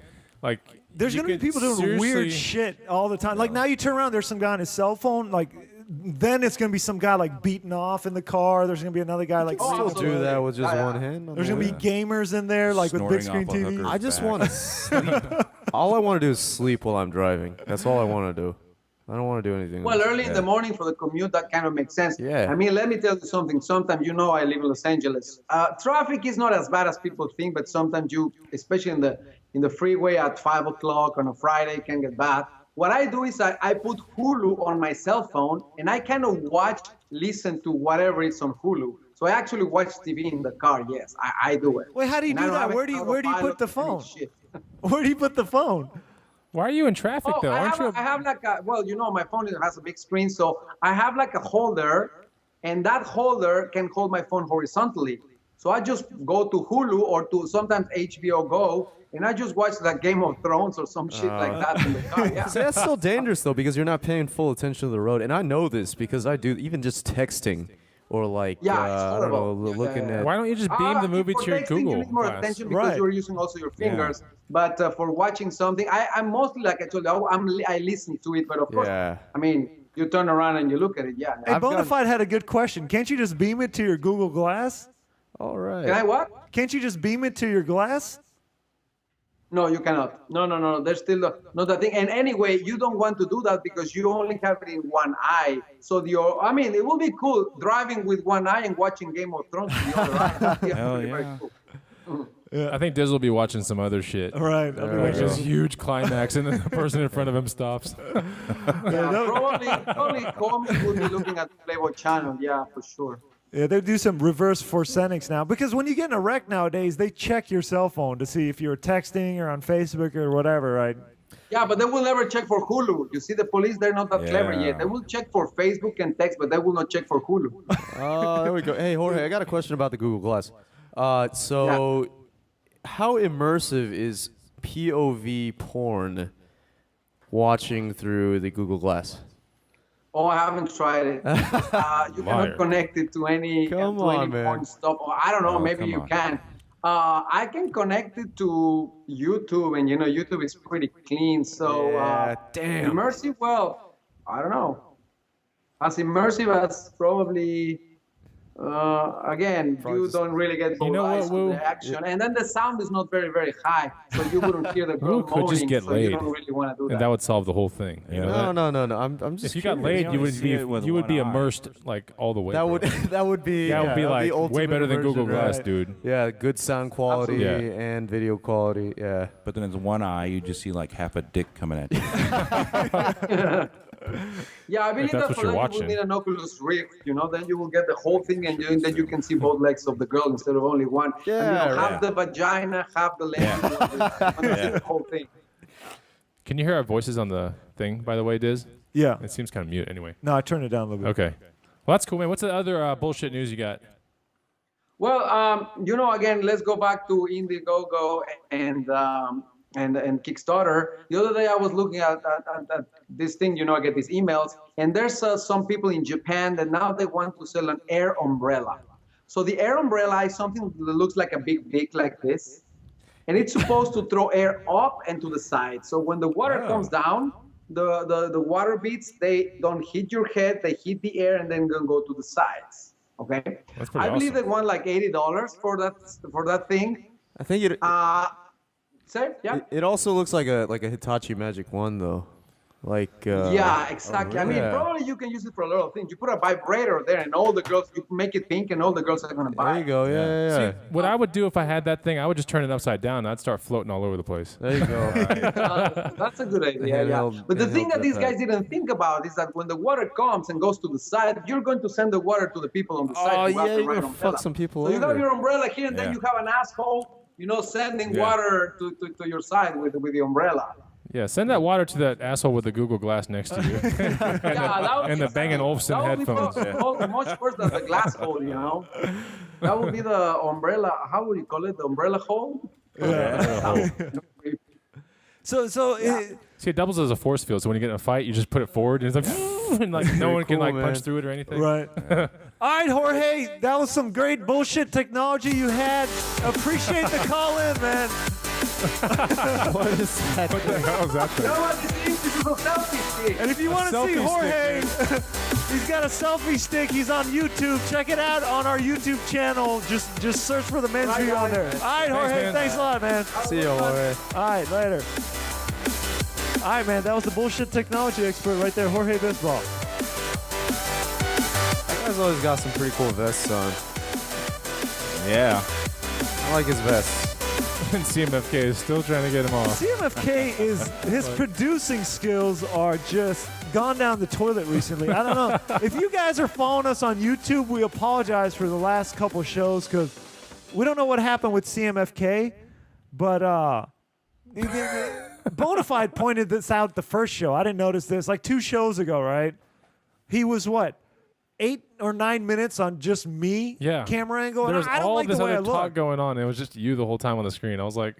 There's going to be people doing weird shit all the time. Like now you turn around, there's some guy on his cell phone, then it's going to be some guy beating off in the car. There's going to be another guy Still do that with just one hand. There's going to be gamers in there with big Snoring screen off a TVs. hooker's I just back. want to sleep. All I want to do is sleep while I'm driving. That's all I want to do. I don't want to do anything Well, else. early in the morning for the commute, that kind of makes sense. Yeah. I mean, let me tell you something. Sometimes, I live in Los Angeles. Traffic is not as bad as people think, but sometimes especially in the freeway at 5 o'clock on a Friday, can get bad. What I do is I put Hulu on my cell phone, and I kind of listen to whatever is on Hulu. So I actually watch TV in the car. Yes, I do it. Wait, how do you And I do don't that? have Where it do you on where do you autopilot put the or any phone? shit. Where do you put the phone? Why are you in traffic though? Aren't you? I have like a, well, my phone has a big screen, so I have like a holder, and that holder can hold my phone horizontally. So I just go to Hulu or to sometimes HBO Go, and I just watch like Game of Thrones or some shit like that in the car. Yeah. See, that's still dangerous though because you're not paying full attention to the road, and I know this because I do even just texting or like Yeah, it's I don't know, horrible. Yeah, looking yeah, at. Why don't you just beam the movie for to your texting, Google you need more Glass? attention because Right. you're using also your fingers. But for watching something, I'm mostly like I told you, I listen to it. But of course, Yeah. I mean, you turn around and you look at it. Yeah. Hey, I've gone- Bonafide had a good question. Can't you just beam it to your Google Glass? All right. Can I what? Can't you just beam it to your glass? No, you cannot. No. There's still not that thing. And anyway, you don't want to do that because you only have it in one eye. So I mean, it would be cool driving with one eye and watching Game of Thrones with the other eye. That'd be Hell very yeah. cool. I think Diz will be watching some other shit. All right. I'll be Like watching. this huge climax, and then the person in front of him stops. Probably Combs would be looking at the Playboy channel. Yeah, for sure. Yeah, they do some reverse forensics now because when you get in a wreck nowadays, they check your cell phone to see if you're texting or on Facebook or whatever, right? Yeah, but they will never check for Hulu. You see, the police, they're not that clever Yeah. yet. They will check for Facebook and text, but they will not check for Hulu. Oh, there we go. Hey, Jorge, I got a question about the Google Glass. So, how immersive is POV porn watching through the Google Glass? Oh, I haven't tried it. You Liar. cannot connect it to any, Come to on, any man. porn stuff. Or I don't know, Oh, maybe come you on. can. I can connect it to YouTube, and YouTube is pretty clean. So damn. immersive, well, I don't know. As immersive as probably, again, you don't really get both know what, eyes on Wu? the action. And then the sound is not very, very high, so you wouldn't hear the girl Wu could just moaning, get so you laid. don't really want to do And that. that would solve the whole thing. You know that? No. I'm just. If you got curious. laid, you would see it with be one eye. immersed like all the way. That bro. would that would be That would be that'd like way ultimate better than Google immersion, Glass, right? dude. Yeah, good sound quality Absolutely. and video quality. Yeah. But then it's one eye, you just see like half a dick coming at you. Yeah, I believe that's that what for you're that you watching. will need an Oculus Rift, then you will get the whole thing and then you can see both legs of the girl instead of only one. Yeah, and, right. half the vagina, half the leg, you can see the whole thing. Can you hear our voices on the thing, by the way, Diz? Yeah. It seems kind of mute anyway. No, I turned it down a little bit. Okay. Well, that's cool, man. What's the other bullshit news you got? Well, again, let's go back to Indiegogo and Kickstarter. The other day I was looking at this thing, I get these emails, and there's some people in Japan that now they want to sell an air umbrella. So the air umbrella is something that looks like a big dick like this, and it's supposed to throw air up and to the side. So when the water comes down, the water beads, they don't hit your head, they hit the air and then go to the sides. Okay? That's pretty I believe awesome. they want like $80 for that thing. I think it. Say, yeah. It also looks like a Hitachi Magic 1 though. Like Yeah, exactly. I mean, yeah. probably you can use it for a lot of things. You put a vibrator there, and all the girls, you can make it pink, and all the girls are gonna buy There you it. go. Yeah. See, what I would do if I had that thing, I would just turn it upside down. I'd start floating all over the place. There you go. That's a good idea, yeah. Handheld- But the thing handheld that these jetpack. guys didn't think about is that when the water comes and goes to the side, you're going to send the water to the people on the side. Oh who have yeah, the you're right gonna umbrella. fuck some people So you have over. your umbrella here, and then Yeah. you have an asshole, sending Yeah. water to your side with the umbrella. Yeah, send that water to that asshole with the Google Glass next to you. and the Bang & Olufsen that would be headphones. much worse than the glass hole, That would be the umbrella. How would you call it? The umbrella hole? So See, it doubles as a force field. So when you get in a fight, you just put it forward, and it's like, and like no one can cool, like punch man. through it or anything. right. All right, Jorge, that was some great bullshit technology you had. Appreciate the call in, man. What is that? What the hell is that You thing? know what this is a selfie stick. And if you want to see selfie Jorge, he's got a selfie stick. He's on YouTube. Check it out on our YouTube channel. Just search for the men's Right, view on guys. there. All right, Jorge, man. thanks a lot, man. See you, Jorge. All right, later. All right, man, that was the bullshit technology expert right there, Jorge Bisbal. That guy's always got some pretty cool vests on. Yeah. I like his vests. And CMFK is still trying to get him off. CMFK his producing skills are just gone down the toilet recently. I don't know. If you guys are following us on YouTube, we apologize for the last couple shows because we don't know what happened with CMFK, but Bonafide pointed this out the first show. I didn't notice this. Like 2 shows ago, right? He was what? 8 or 9 minutes on just me camera angle. There was I don't all like this the way other I talk look. going on. It was just you the whole time on the screen. I was like,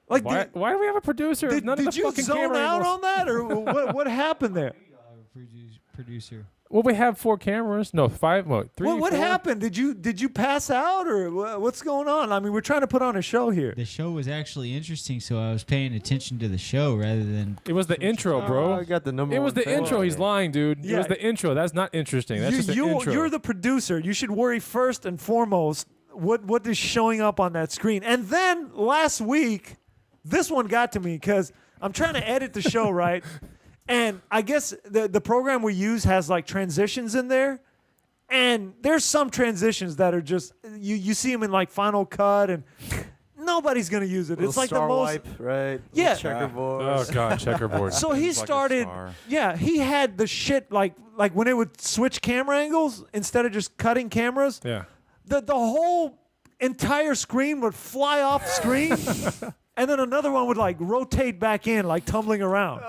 Like, why do we have a producer? did None of the you fucking zone camera out angles. on that, or what happened there? Producer. Well, we have 4 cameras. No, 5. What? 3. What 4? happened? Did you pass out, or what's going on? I mean, we're trying to put on a show here. The show was actually interesting, so I was paying attention to the show rather than. It was the intro, bro. I got the number. It was one the fan. intro. He's lying, dude. It Yeah. was the intro. That's not interesting. That's just the intro. You're the producer. You should worry first and foremost what is showing up on that screen. And then last week, this one got to me because I'm trying to edit the show, right? And I guess the program we use has like transitions in there. And there's some transitions that are just, you see them in like Final Cut and nobody's going to use it. Little It's like star the most. wipe, right? Yeah. Little checkerboard. Oh god, checkerboard. So he It's like a started, star. yeah, he had the shit like when it would switch camera angles instead of just cutting cameras. Yeah. The whole entire screen would fly off screen, and then another one would like rotate back in, like tumbling around,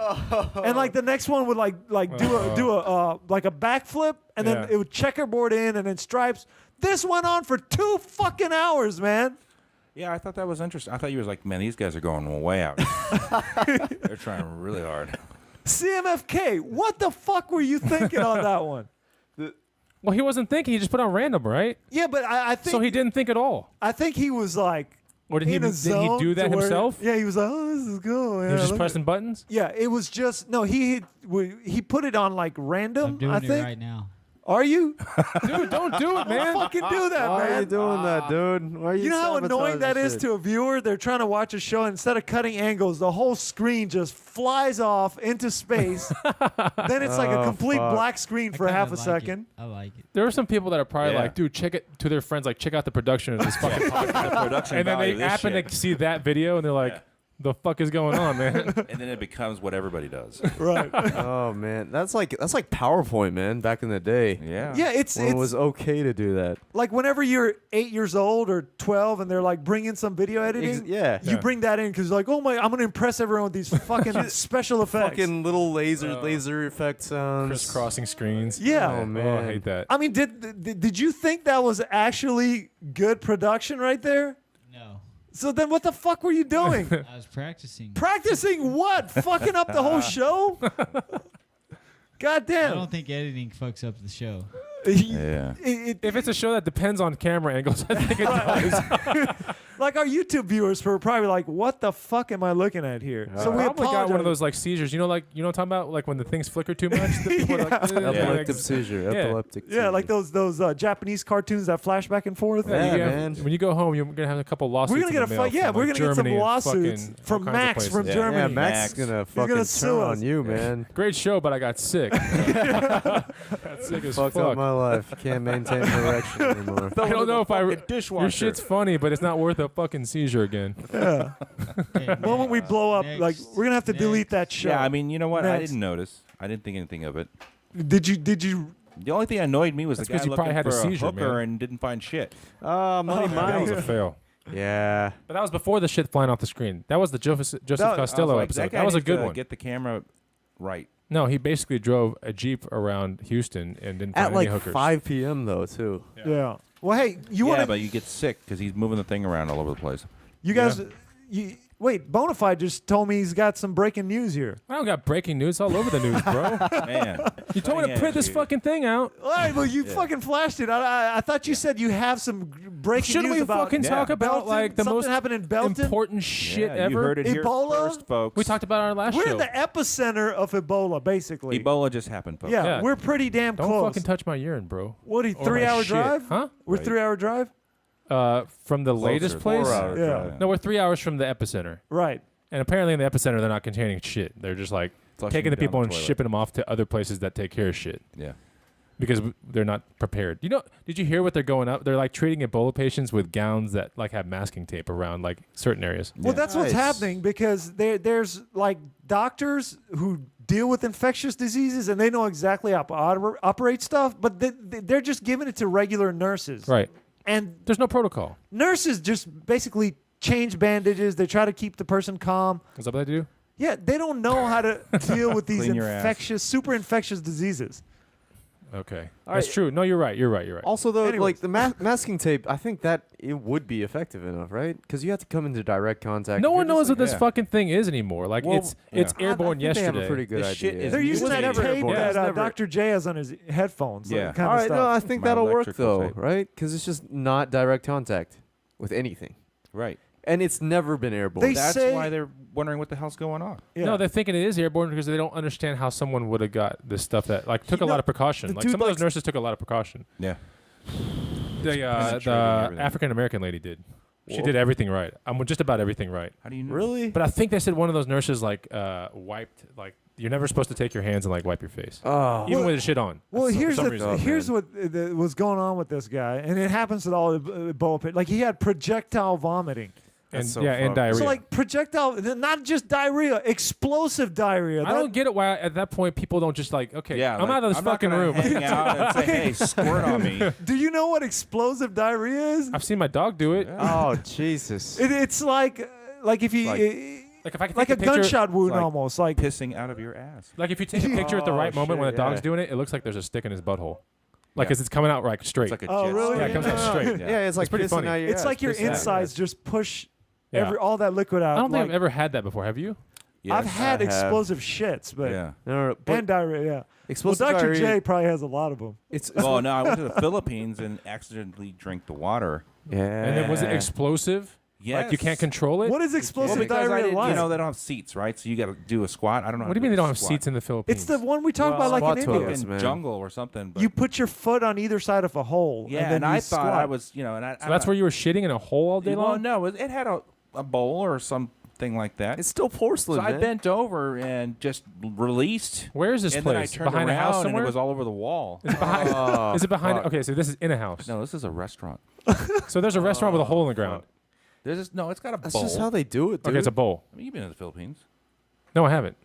and like the next one would like do a like a backflip, and then Yeah. it would checkerboard in, and then stripes. This went on for 2 fucking hours, man. Yeah, I thought that was interesting. I thought you was like, man, these guys are going way out. They're trying really hard. CMFK, what the fuck were you thinking on that one? Well, he wasn't thinking. He just put on random, right? Yeah, but I think So he didn't think at all. I think he was like. Or did he? in a Did he zone do that to where- himself? Yeah, he was like, "Oh, this is cool." He Yeah, was just look pressing buttons. Yeah, it was just no. He put it on like random. I'm doing I it think. right now. Are you? Dude, don't do it, Don't man. fucking do that, Why are you man. doing that, dude? Why are you You know how annoying sabotaging that is shit? to a viewer? They're trying to watch a show, and instead of cutting angles, the whole screen just flies off into space. Then it's like a Oh, complete fuck. black screen I for kinda half a like it. second. I like it. There are some people that are probably Yeah. like, dude, check it to their friends, like, check out the production of this fucking podcast. The production And then value they of this happen shit. to see that video, and they're like, the fuck is going on, man? And then it becomes what everybody does. Right. Oh man, that's like PowerPoint, man. Back in the day, Yeah. Yeah, it's when it was okay to do that. like whenever you're 8 years old or 12, and they're like bring in some video editing. Yeah, You bring that in because like, oh my, I'm gonna impress everyone with these fucking special effects. fucking little laser effect sounds. Crisscrossing screens. Yeah. Oh Oh, I man, hate that. I mean, did you think that was actually good production right there? No, So then what the fuck were you doing? I was practicing. Practicing what? Fucking up the whole show? God I damn. don't think editing fucks up the show. Yeah. If it's a show that depends on camera angles, I think it does. like our YouTube viewers were probably like, what the fuck am I looking at here? So we probably got one of apologize. those like seizures. You know what I'm talking about? Like when the things flicker too much. The people are like, epileptic seizure, Yeah. epileptic. Yeah, like seizure. those Japanese cartoons that flash back and forth. Yeah, Yeah, you get- man. When you go home, you're gonna have a couple lawsuits. We're gonna get in the a mail fight. Yeah, from, we're like, gonna get some Germany and lawsuits fucking from all kinds of Max from places. Yeah. Germany. Yeah, Max Max. is gonna gonna fucking sue turn us. on you, man. Great show, but I got sick. got sick as Fucked fuck. up my life. Can't maintain an erection anymore. I don't know if your dishwasher. shit's funny, but it's not worth a fucking seizure again. Yeah. Okay, The moment we blow up, like next, we're gonna have to delete that next. show. Yeah, I mean, you know what? I Next. didn't notice. I didn't think anything of it. Did you? The only thing that annoyed me was That's the guy 'cause you looking probably had for a seizure, hooker man. and didn't find shit. Money, That was money. a fail. Yeah. But that was before the shit flying off the screen. That was the Joseph I was Costello like, episode. guy That was a needs good to one. Get the camera right. No, he basically drove a Jeep around Houston and didn't find At like any hookers. 5 p.m. though, too. Yeah. Well, hey, you yeah, want but you get sick because he's moving the thing around all over the place. you guys? You, wait, Bonafide just told me he's got some breaking news here. I don't got breaking news all over the news, bro. Man. You told me to print this fucking thing out. All right, well, you fucking flashed it. I thought you said you have some breaking Shouldn't news we about fucking talk about Belton? like the Something most happened in Belton. important shit Yeah, ever? You heard it here Ebola? first, folks. We talked about it on our last We're show. in the epicenter of Ebola, basically. Ebola just happened, folks. Yeah, Yeah. we're pretty damn Don't close. fucking touch my urine, bro. What? Or my 3-hour shit. drive? Huh? We're Right. 3-hour drive. From the latest place? 4 hours Yeah. drive. No, we're 3 hours from the epicenter. Right. And apparently in the epicenter, they're not containing shit. They're just like Flushing taking the down people and toilet. shipping them off to other places that take care of shit Yeah. because they're not prepared. You know, did you hear what they're going up? They're like treating Ebola patients with gowns that like have masking tape around like certain areas. Well, Yeah. that's what's Nice. happening because there's like doctors who deal with infectious diseases and they know exactly how to operate stuff, but they're just giving it to regular nurses. Right. And There's no protocol. nurses just basically change bandages. They try to keep the person calm. Is that what they do? Yeah, they don't know how to deal with these Clean your ass. super infectious diseases. Okay. All That's right. true. No, you're right. You're right. Also, though, Anyways. like the masking tape, I think that it would be effective enough, right? Because you have to come into direct contact. No If one you're knows just what this yeah. fucking thing is anymore. Like Well, it's yeah. airborne I think They have yesterday. a pretty good This shit idea. is- They're It using was that never tape airborne. that It was never- Dr. J has on his headphones. Yeah. Kind All of right, stuff. no, I think My that'll work electrical though, tape. right? Because it's just not direct contact with anything, Right. and it's never been airborne. They That's say- why they're wondering what the hell's going on. Yeah. No, they're thinking it is airborne because they don't understand how someone would have got this stuff that like took a You lot know, of precaution. the Like dude some of those likes- nurses took a lot of precaution. Yeah. The Penetrating everything. African American lady did. She Whoa. did everything right. Just about everything right. How do you know? Really? But I think they said one of those nurses like wiped like you're never supposed to take your hands and like wipe your face, Oh, even with the shit on. Well, For here's some the reason. here's what was going on with this guy, and it happens with all the Ebola. Like he had projectile vomiting. and That's so and fucked. diarrhea. So like projectile, not just diarrhea, explosive diarrhea. I don't get it why at that point people don't just like okay, Yeah, I'm like, out of this I'm not fucking gonna room. Hang out and say, hey, squirt on me. Do you know what explosive diarrhea is? I've seen my dog do it. oh, Jesus. It's like if you Like if I could like take a picture, gunshot wound like almost. Like Pissing out of your ass. Like if you take a picture at the Oh, right moment when shit, the dog's yeah. doing it, it looks like there's a stick in his butthole. Like Yeah. as it's coming out right straight. It's like a Oh, jet really? yeah, it comes out straight. Yeah, it's like pretty pissing funny. out your it's ass, like your pissing out insides just push Yeah. all that liquid out. I don't think like, I've ever had that before. Have you? I've Yes. had I have. explosive shits, but Yeah. No, but and diarrhea. Yeah. Well, explosive Dr. diarrhea, J probably has a lot of them. It's Well, no, I went to the Philippines and accidentally drank the water. yeah. And then was it explosive? Yes. Like you can't control it? What is Well, explosive because I diarrhea didn't, like? you know, they don't have seats, right? So you got to do a squat. I don't know. What do you mean they don't have seats in the Philippines? It's the one we talk about, like squat in India. toilets. fucking man. jungle or something. But You put your foot on either side of a hole. yeah, and then I you thought squat. I was, you know, and I. So that's where you were shitting in a hole all day Well, long? no, it had a bowl or something like that. It's still porcelain, So I man. bent over and just released. Where is this and place? then I turned Behind a around house and somewhere? it was all over the wall. Is it behind? Oh, is it behind? fuck. Okay, so this is in a house. No, this is a restaurant. So there's a restaurant with a hole in the ground. There's this, no, it's got a That's bowl. just how they do it, dude. Okay, it's a bowl. I mean, you've been to the Philippines. No, I haven't.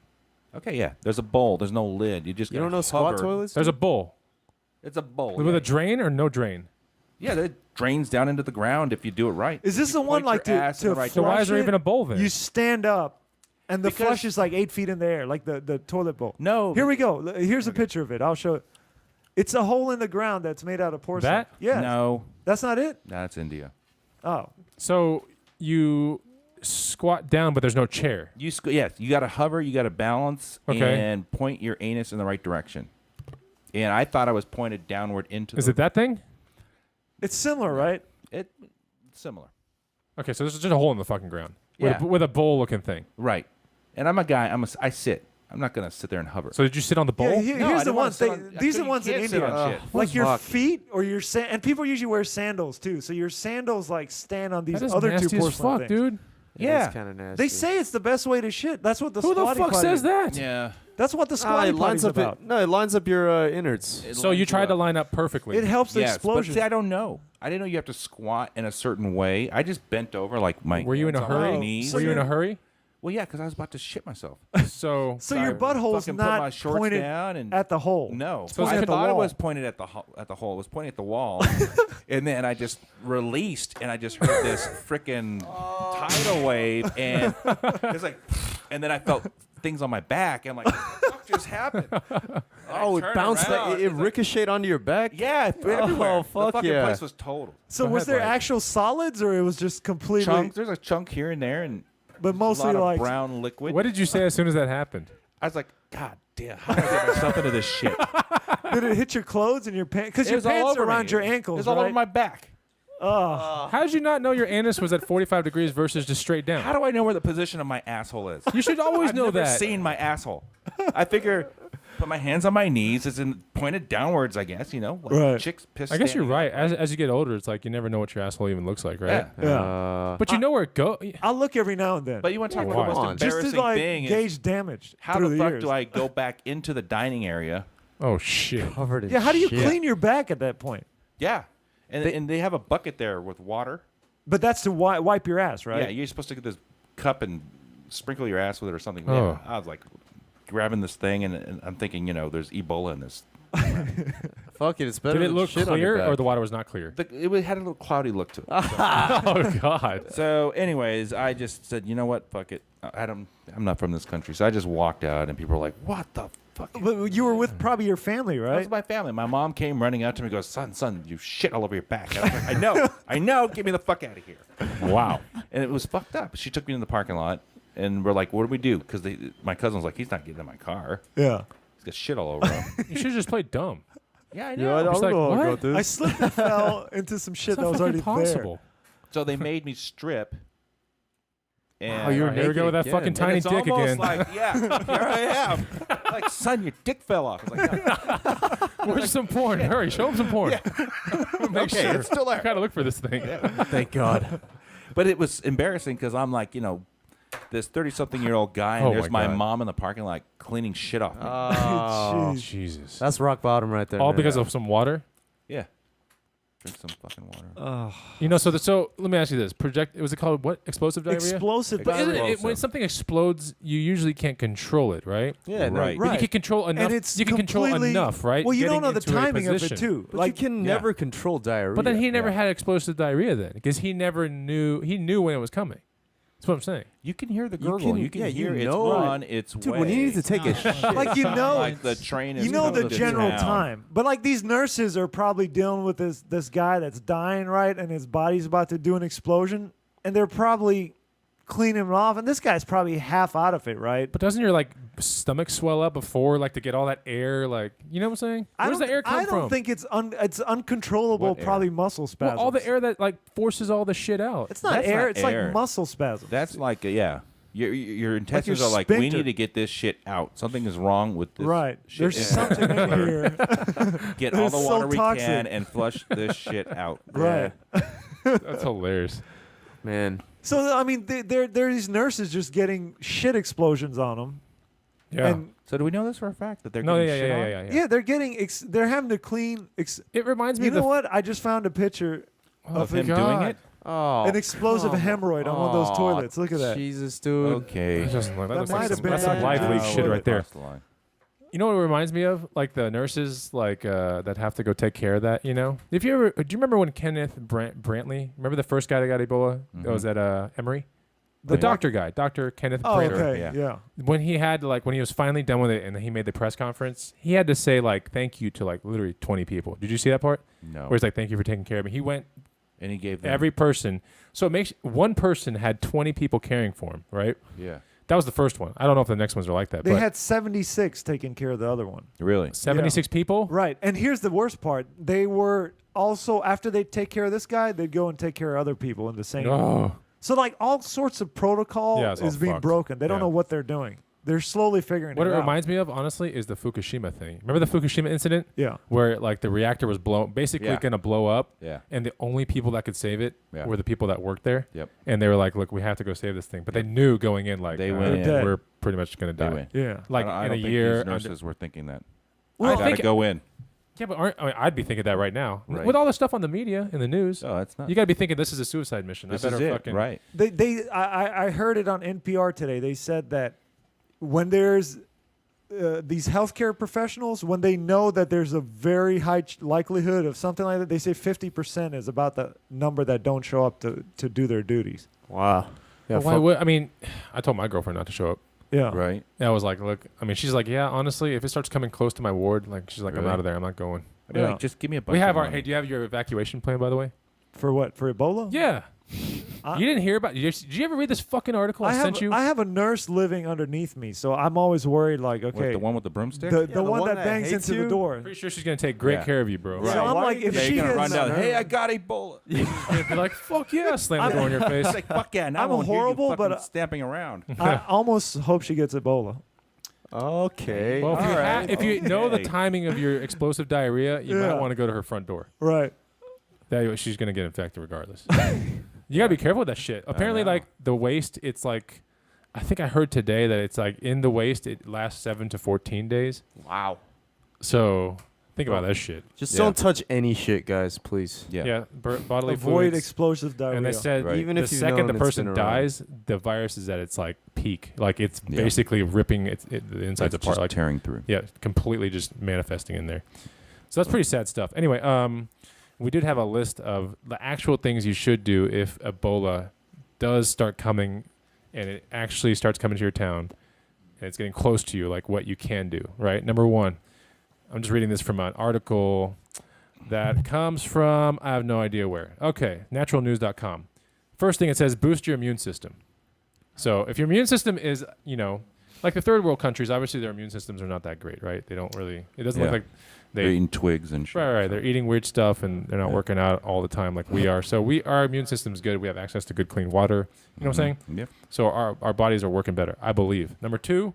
Okay, yeah. There's a bowl. There's no lid. You just You don't gotta know squat hover. toilets? There's a bowl It's a bowl. with yeah. a drain or no drain. Yeah, it drains down into the ground if you do it right. Is this You the one point like your to ass in the right So why flush is there it? even a bowl then? You stand up, and the Because- flush is like 8 feet in the air, like the toilet bowl. No. Here we go. Here's a picture of it. I'll show it. It's a hole in the ground that's made out of porcelain. That? Yes. No, That's not it? that's India. Oh. So you squat down, but there's no chair. Yes, you got to hover, you got to balance, Okay. and point your anus in the right direction. And I thought I was pointed downward into. Is the, it that thing? It's similar, right? It's similar, Okay, so there's just a hole in the fucking ground Yeah. with a bowl looking thing. right? And I'm a guy. I sit. I'm not gonna sit there and hover. So did you sit on the bowl? Yeah, No, I here's the didn't wanna ones. sit on- These are you the ones in can't sit India. on shit. Like your Fuck. feet or your and people usually wear sandals too. So your sandals like stand on these that is other nasty two as porcelain fuck, things. dude. Yeah. It's kind of nasty. They say it's the best way to shit. That's what the Who the squatty fuck potty says is. that? Yeah. That's what the Ah, squatty it potty lines is up about. it lines up your innards. So you tried to line up perfectly. It helps the Yes, explosion. but see, I don't know. I didn't know you have to squat in a certain way. I just bent over like my. Were you in a hands on my hurry? knees. Were you in a hurry? Well, yeah, because I was about to shit myself. So so your butthole's Fucking put my not shorts pointed down and at the hole. No, So it's I at the thought it wall. was pointed at the hole. It was pointing at the wall, and then I just released, and I just heard this freaking tidal wave, and it's like, and then I felt things on my back. And I'm like, what the fuck just happened? Oh, it turned bounced. around, It it's like- ricocheted onto your back. Yeah, everywhere. fuck the fucking yeah. place was total. So Go was ahead, there Mike. actual solids or it was just completely, Chunks. There's a chunk here and there, and but a mostly lot of like brown liquid. what did you say as soon as that happened? I was like, God damn, how did I get myself into this shit? did it hit your clothes and your pants? Because It your was all pants are over around me. your It ankles, was all right? over my back. Oh. How did you not know your anus was at 45 degrees versus just straight down? How do I know where the position of my asshole is? You should always I've know never that. seen my asshole. I figure, put my hands on my knees. It's pointed downwards, I guess. You know, like Right. chicks piss. I guess you're standing right. up. As you get older, it's like you never know what your asshole even looks like, right? Yeah. Yeah. But you know where it goes. I'll look every now and then. But you want to talk Yeah, about the why? most just embarrassing to like thing is gauge damage how through the the fuck years. do I go back into the dining area? Oh shit. Covered in Yeah, how do you shit. clean your back at that point? Yeah, and they have a bucket there with water. But that's to wipe your ass, right? Yeah, you're supposed to get this cup and sprinkle your ass with it or something. Oh. Yeah, I was like, grabbing this thing, and I'm thinking, there's Ebola in this. Fuck it, it's better Did it than look shit on your clear, back. or the water was not clear? It had a little cloudy look to it. Oh God. So, anyways, I just said, you know what? Fuck it. I'm not from this country. So I just walked out, and people were like, what the fuck? But you were with probably your family, That right? was my family. My mom came running out to me and goes, son, you shit all over your back. And I was like, I know. Get me the fuck out of here. Wow. And it was fucked up. She took me in the parking lot, and we're like, what do we do? Because my cousin was like, he's not getting in my car. Yeah. He's got shit all over him. You should have just played dumb. Yeah, I Yeah, I know. don't like, know how to what? go, dude. I slipped and fell into some shit It's that not was already fucking possible. So they made me strip. And Oh, you're Here we go with that again. fucking and tiny it's dick almost again. like, yeah, here I am. Like, son, your dick fell off. I was like, no. Where's some porn? Hurry, show him some porn. Make Okay, sure. it's still there. I gotta look for this thing. Thank God. But it was embarrassing because I'm like, this 30-something-year-old guy, and Oh there's my my God. mom in the parking lot cleaning shit off me. Oh, Jeez. Jesus. that's rock bottom right there. All man. because of some water. Yeah. Drink some fucking water. So let me ask you this: was it called what? Explosive diarrhea. Explosive. But isn't it, Explosive. when something explodes, you usually can't control it, right? Yeah, no, Right. But you can control enough. And it's you can control completely- enough, right? Well, you don't Getting know the into a timing of it position. too. But Like you can never control diarrhea. But then he never Yeah. had explosive diarrhea then, because he never knew. He knew when it was coming. That's what I'm saying. You can hear the You gurgle. can- You can yeah, hear you it's know it. on its Dude, way. when he needs to take a shit. like like the train is you know coming the to general town. time. But like these nurses are probably dealing with this guy that's dying, right? And his body's about to do an explosion, and they're probably cleaning him off. And this guy's probably half out of it, right? But doesn't your stomach swell up before to get all that air? You know what I'm saying? Where's the air come I from? don't think it's uncontrollable. What air? Probably muscle spasms. Well, all the air that forces all the shit out. It's not That's air. not It's air. like muscle spasms. That's like, yeah. Your intestines are like, we sphincter. need to get this shit out. Something is wrong with this right. shit. There's something in here. Get all It's the so water we toxic. can and flush this shit out. Right. That's hilarious. Man. So I mean, there are these nurses just getting shit explosions on them. Yeah. And So do we know this for a fact that they're no, getting yeah, shit yeah, on? yeah, yeah, yeah, they're getting they're having to clean. It reminds me You of know the what? I just found a picture Of him God. doing it? Oh. an explosive hemorrhoid on one of those toilets. Look at that. Jesus, dude. Okay. That doesn't look- that looks might like have some, been that's some that. live leak No, shit wait, right there. Cross the line. You know what it reminds me of? Like the nurses, that have to go take care of that. If you ever, do you remember when Kenneth Brantley? Remember the first guy that got Ebola? That was at Emory. The doctor guy, Dr. Kenneth Oh, Brantley. okay. yeah. Yeah. When he had when he was finally done with it and he made the press conference, he had to say thank you to literally 20 people. Did you see that part? No. Where he's like, thank you for taking care of me. He went And he gave them. every person. So it makes one person had 20 people caring for him, right? Yeah. That was the first one. I don't know if the next ones are like that. They but had 76 taking care of the other one. Really? 76 people? Right. And here's the worst part. They were also, after they take care of this guy, they'd go and take care of other people in the same. Oh. So all sorts of protocol Yeah, it's all is being fucked. broken. They don't Yeah. know what they're doing. They're slowly figuring What it it out. reminds me of, honestly, is the Fukushima thing. Remember the Fukushima incident? Yeah. Where the reactor was basically Yeah. going to blow up. Yeah. And the only people that could save it Yeah. were the people that worked there. Yep. And they were like, look, we have to go save this thing. But they knew going in, They went in. Dead. we're pretty much going to They die. went. Yeah. Like I in don't a think year. these nurses were thinking that. Well, I I gotta think- go in. Yeah, but I'd be thinking that right now. Right. With all the stuff on the media, in the news, Oh, that's not. you got to be thinking this is a suicide mission. This I better is it, fucking. right? I heard it on NPR today. They said that when there's these healthcare professionals, when they know that there's a very high likelihood of something like that, they say 50% is about the number that don't show up to do their duties. Wow. Yeah, But why would, I told my girlfriend not to show up. Yeah. Right. And I was like, look, she's like, yeah, honestly, if it starts coming close to my ward, she's like, I'm Really? out of there. I'm not going. I'd be Yeah. like, just give me a bunch We have of our, money. hey, do you have your evacuation plan, by the way? For what? For Ebola? Yeah. I- You didn't hear about did you ever read this fucking article I sent you? I have a nurse living underneath me, so I'm always worried. What, Okay, the one with the broomstick? the one that bangs hates into you? the door. Pretty sure she's going to take great Yeah. care of you, bro. Right. So I'm Why like, are you if They're she gonna run gets, down. Hey, I got Ebola. Be like, fuck yeah, slam the door in your face. It's like, fuck yeah. Now I'm I won't hear you horrible, fucking but, stamping around. I almost hope she gets Ebola. Okay. Well, if you know the Okay. timing of your explosive diarrhea, you Yeah. might want to go to her front door. Right. That way she's gonna get infected regardless. You gotta be careful with that shit. Apparently, know. the waste, it's I think I heard today that it's in the waste it lasts 7 to 14 days. Wow. So Think about that shit. Just Yeah. don't touch any shit, guys, please. Yeah. Yeah, bodily Avoid fluids. explosive diarrhea. And they said Right. Even the if you've second the known it's been person around. dies, the virus is at its like peak. Like it's Yeah. basically ripping the insides It's apart. just Like tearing through. yeah, completely just manifesting in there. So that's pretty sad stuff. Anyway, we did have a list of the actual things you should do if Ebola does start coming, and it actually starts coming to your town, and it's getting close to you. Like what you can do. Right. Number one, I'm just reading this from an article that comes from, I have no idea where. Okay, naturalnews.com. First thing it says, boost your immune system. So if your immune system is, like the third world countries, obviously their immune systems are not that great, right? They don't really, it doesn't look Yeah. like They're they, eating twigs and shit. right. so. They're eating weird stuff and they're not Yeah. working out all the time like we are. So our immune system's good. We have access to good, clean water. You know what I'm saying? Yeah. So our bodies are working better, I believe. Number two,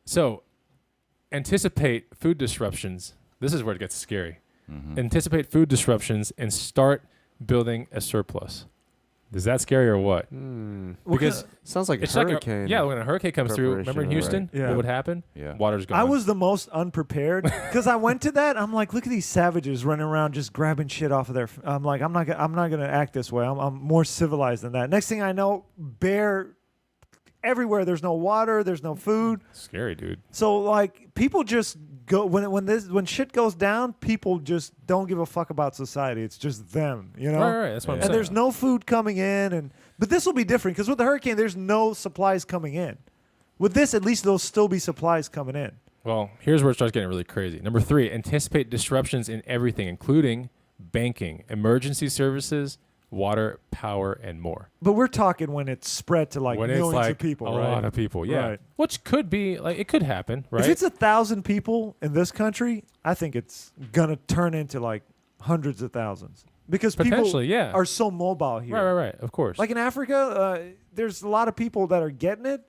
so anticipate food disruptions. This is where it gets scary. Anticipate food disruptions and start building a surplus. Is that scary or what? Because Sounds like a it's like hurricane. when a hurricane comes through, remember in preparation, Houston, right. Yeah. what would happen? Yeah. Water's gone. I was the most unprepared because I went to that. I'm like, look at these savages running around just grabbing shit off of their. I'm like, I'm not gonna act this way. I'm more civilized than that. Next thing I know, bear everywhere. There's no water. There's no food. scary, dude. So like, people just go when shit goes down. People just don't give a fuck about society. It's just them, you know. Right. That's what I'm And saying. there's no food coming in, but this will be different because with the hurricane, there's no supplies coming in. With this, at least there'll still be supplies coming in. Well, here's where it starts getting really crazy. Number three, anticipate disruptions in everything, including banking, emergency services, water, power, and more. But we're talking when it's spread to like when it's millions like of people, a right? lot of people, yeah. Right. Which could be like it could happen, right? If it's 1,000 people in this country, I think it's gonna turn into like hundreds of thousands because people Potentially, yeah. are so mobile here. right. Of course. Like in Africa, there's a lot of people that are getting it,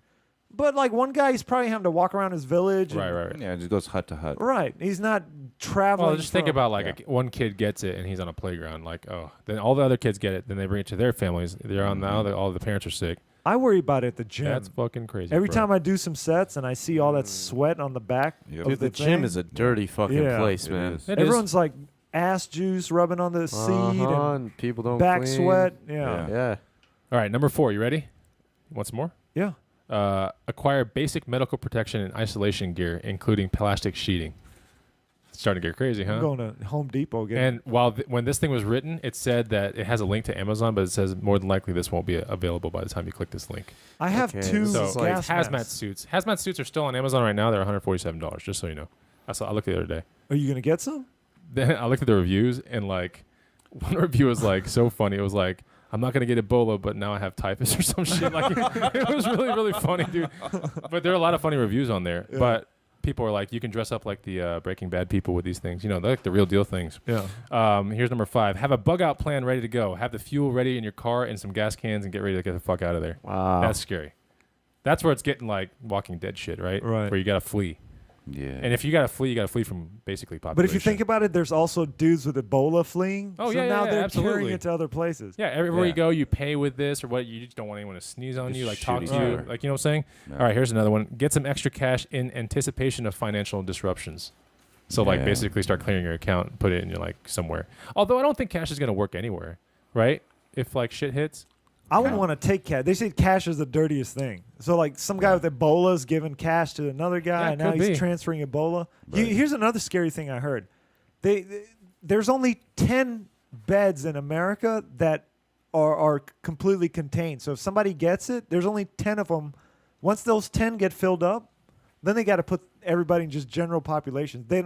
but like one guy, he's probably having to walk around his village. and- right. Yeah, it just goes hut to hut. Right. He's not traveling. Well, just think from- about like Yeah. one kid gets it and he's on a playground. Like, oh, then all the other kids get it. Then they bring it to their families. They're on now. All the parents are sick. I worry about it at the gym. That's fucking crazy. Every bro. time I do some sets and I see all that sweat on the back Yep. of Dude, the thing, gym is a dirty fucking Yeah. place, It man. is. It is. everyone's like ass juice rubbing on the seat And people don't and back clean. sweat. Yeah. Yeah. All right, number 4. You ready? Want some more? Yeah. Acquire basic medical protection and isolation gear, including plastic sheeting. It's starting to get crazy, huh? I'm going to Home Depot again. And when this thing was written, it said that it has a link to Amazon, but it says more than likely this won't be available by the time you click this link. I have Okay, two this So is like gas hazmat masks. suits. Hazmat suits are still on Amazon right now. They're $147, just so you know. I looked the other day. Are you going to get some? Then I looked at the reviews, and like one review was like so funny. It was like, I'm not gonna get Ebola, but now I have typhus or some shit. Like it was really, really funny, dude. But there are a lot of funny reviews on there. Yeah. But people are like, you can dress up like the Breaking Bad people with these things. You know, they're like the real deal things. Yeah. Here's number 5. Have a bug out plan ready to go. Have the fuel ready in your car and some gas cans and get ready to get the fuck out of there. Wow. That's scary. That's where it's getting like Walking Dead shit, right? Right. Where you gotta flee. Yeah. And if you gotta flee from basically population. But if you think about it, there's also dudes with Ebola fleeing. Oh, so yeah, now yeah, they're absolutely. carrying it to other places. yeah, everywhere you Yeah. go, you pay with this or what. You just don't want anyone to sneeze on Just you, like shoot talk each to you, other. like you know what I'm saying. No. All right, here's another one. Get some extra cash in anticipation of financial disruptions. So like Yeah. basically start clearing your account and put it in your like somewhere. Although I don't think cash is gonna work anywhere, right? If like shit hits. I wouldn't want to take cash. They say cash is the dirtiest thing. So like some guy with Ebola is giving cash to another guy, Yeah, and now could he's be. transferring Ebola. Right. Here's another scary thing I heard. There's only 10 beds in America that are completely contained. So if somebody gets it, there's only 10 of them. Once those 10 get filled up, then they got to put everybody in just general populations. They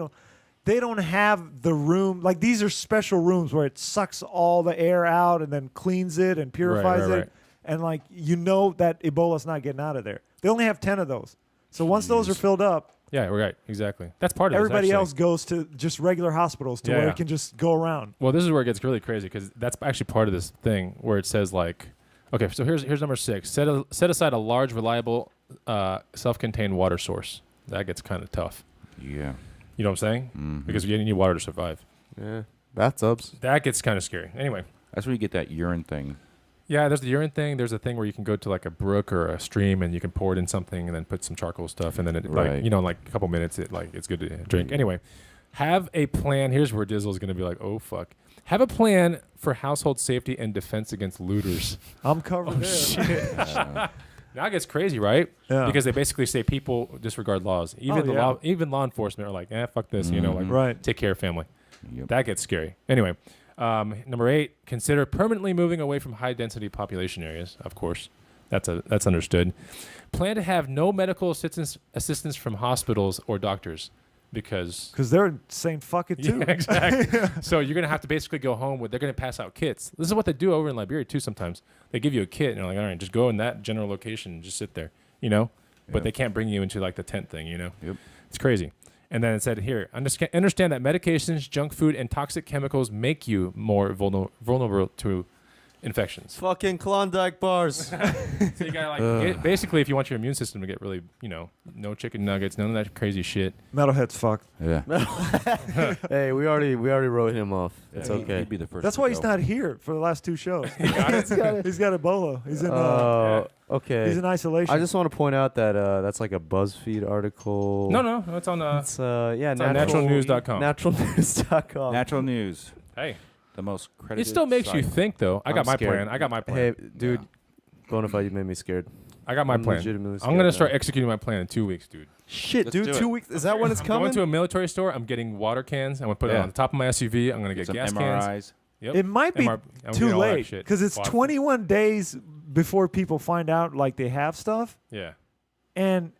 don't have the room. Like these are special rooms where it sucks all the air out and then cleans it and purifies right. it. And like that Ebola's not getting out of there. They only have 10 of those. So once those are filled up, Yeah, right, exactly. That's part of it. everybody actually. else goes to just regular hospitals to Yeah, where yeah. it can just go around. Well, this is where it gets really crazy because that's actually part of this thing where it says like, okay, so here's number 6. Set aside a large, reliable, self-contained water source. That gets kind of tough. Yeah. You know what I'm saying? Mhm. Because you need water to survive. Yeah. Bathtubs. That gets kind of scary. Anyway, That's where you get that urine thing. Yeah, there's the urine thing. There's a thing where you can go to like a brook or a stream and you can pour it in something and then put some charcoal stuff and then it like in like a couple minutes it's good to drink. Anyway, have a plan. Here's where Dizzle's gonna be like, oh fuck. Have a plan for household safety and defense against looters. I'm covered there. Shit. Now it gets crazy, right? Yeah. Because they basically say people disregard laws. Even even law enforcement are like, fuck this, Right. take care of family. Yep. That gets scary. Anyway, number 8, consider permanently moving away from high density population areas. Of course, that's understood. Plan to have no medical assistance from hospitals or doctors. Because they're saying fuck it too. Yeah, exactly. So you're gonna have to basically go home they're gonna pass out kits. This is what they do over in Liberia too. Sometimes they give you a kit and they're like, all right, just go in that general location and just sit there, But they can't bring you into like the tent thing, Yep. It's crazy. And then it said here, understand that medications, junk food, and toxic chemicals make you more vulnerable to infections. Fucking Klondike bars. So you gotta basically, if you want your immune system to get really, no chicken nuggets, none of that crazy shit. Metalhead's fucked. Yeah. Hey, we already wrote him off. It's Yeah, okay. He'd be the first. That's to why he's go. not here for the last 2 shows. he's got Ebola. He's in. Okay. He's in isolation. I just want to point out that that's like a BuzzFeed article. No, it's on. It's on naturalnews.com. Naturalnews.com. Natural news. Hey, The most credited. it still makes you site. think, though. I I'm got my scared. plan. I got my plan. Hey, dude, Bonafide, you made me scared. I got my I'm plan. legitimately I'm scared gonna now. start executing my plan in 2 weeks, dude. Shit, Let's dude, do 2 it. weeks. Is that when it's I'm coming? going to a military store. I'm getting water cans. I'm gonna put it Yeah. on the top of my SUV. I'm gonna get Some gas MRIs. cans. Yep. It might be I'm gonna too get all that late shit. because it's Watch. 21 days before people find out like they have stuff, Yeah. and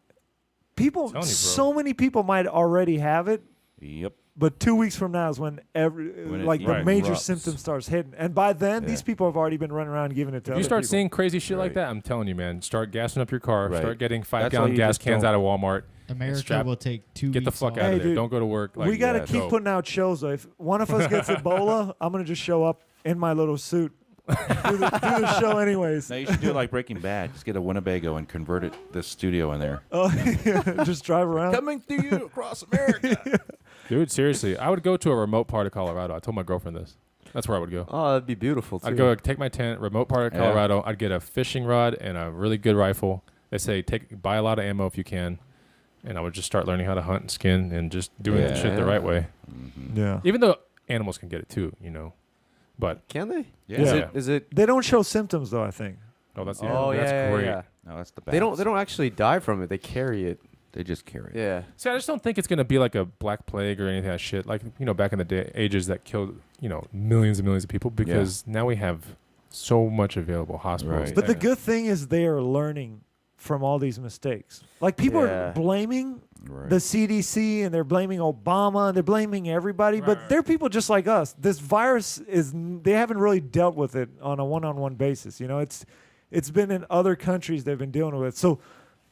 people, I'm telling you, bro. so many people might already have it. Yep. But 2 weeks from now is when When it like the Right. major erupts. symptoms starts hitting, and by then these Yeah. people have already been running around giving it to If other you start people. seeing crazy shit like Right. that, I'm telling you, man, start gassing up your car. Right. Start getting That's why 5-gallon you gas just cans don't- out of Walmart. America strap- will take 2 Get the weeks fuck off. out Hey, of there. dude, Don't go to work. Like, we got to yeah, keep go. putting out shows. Though. If one of us gets Ebola, I'm gonna just show up in my little suit, do the show anyways. Now you should do it like Breaking Bad. Just get a Winnebago and convert this studio in there. Oh, yeah, just drive around. Coming to you across America. Dude, seriously, I would go to a remote part of Colorado. I told my girlfriend this. That's where I would go. Oh, that'd be beautiful, too. I'd go take my tent, remote part of Yeah. Colorado. I'd get a fishing rod and a really good rifle. They say buy a lot of ammo if you can, and I would just start learning how to hunt and skin and just doing the shit the right way. Yeah, Even though animals can get it too, But Can they? Yeah. Is it? they don't show symptoms though. I think. that's Oh, that's yeah, great. yeah. No, that's the bad. They don't actually die from it. They carry it. They just carry it. Yeah. See, I just don't think it's gonna be like a black plague or anything of that shit. Like back in the day, ages that killed millions and millions of people because now we have so much available hospitals. Right. But the good thing is they are learning from all these mistakes. Like people Yeah. are blaming Right. the CDC and they're blaming Obama and they're blaming everybody, but they're people just like us. This virus they haven't really dealt with it on a one-on-one basis. It's been in other countries they've been dealing with. So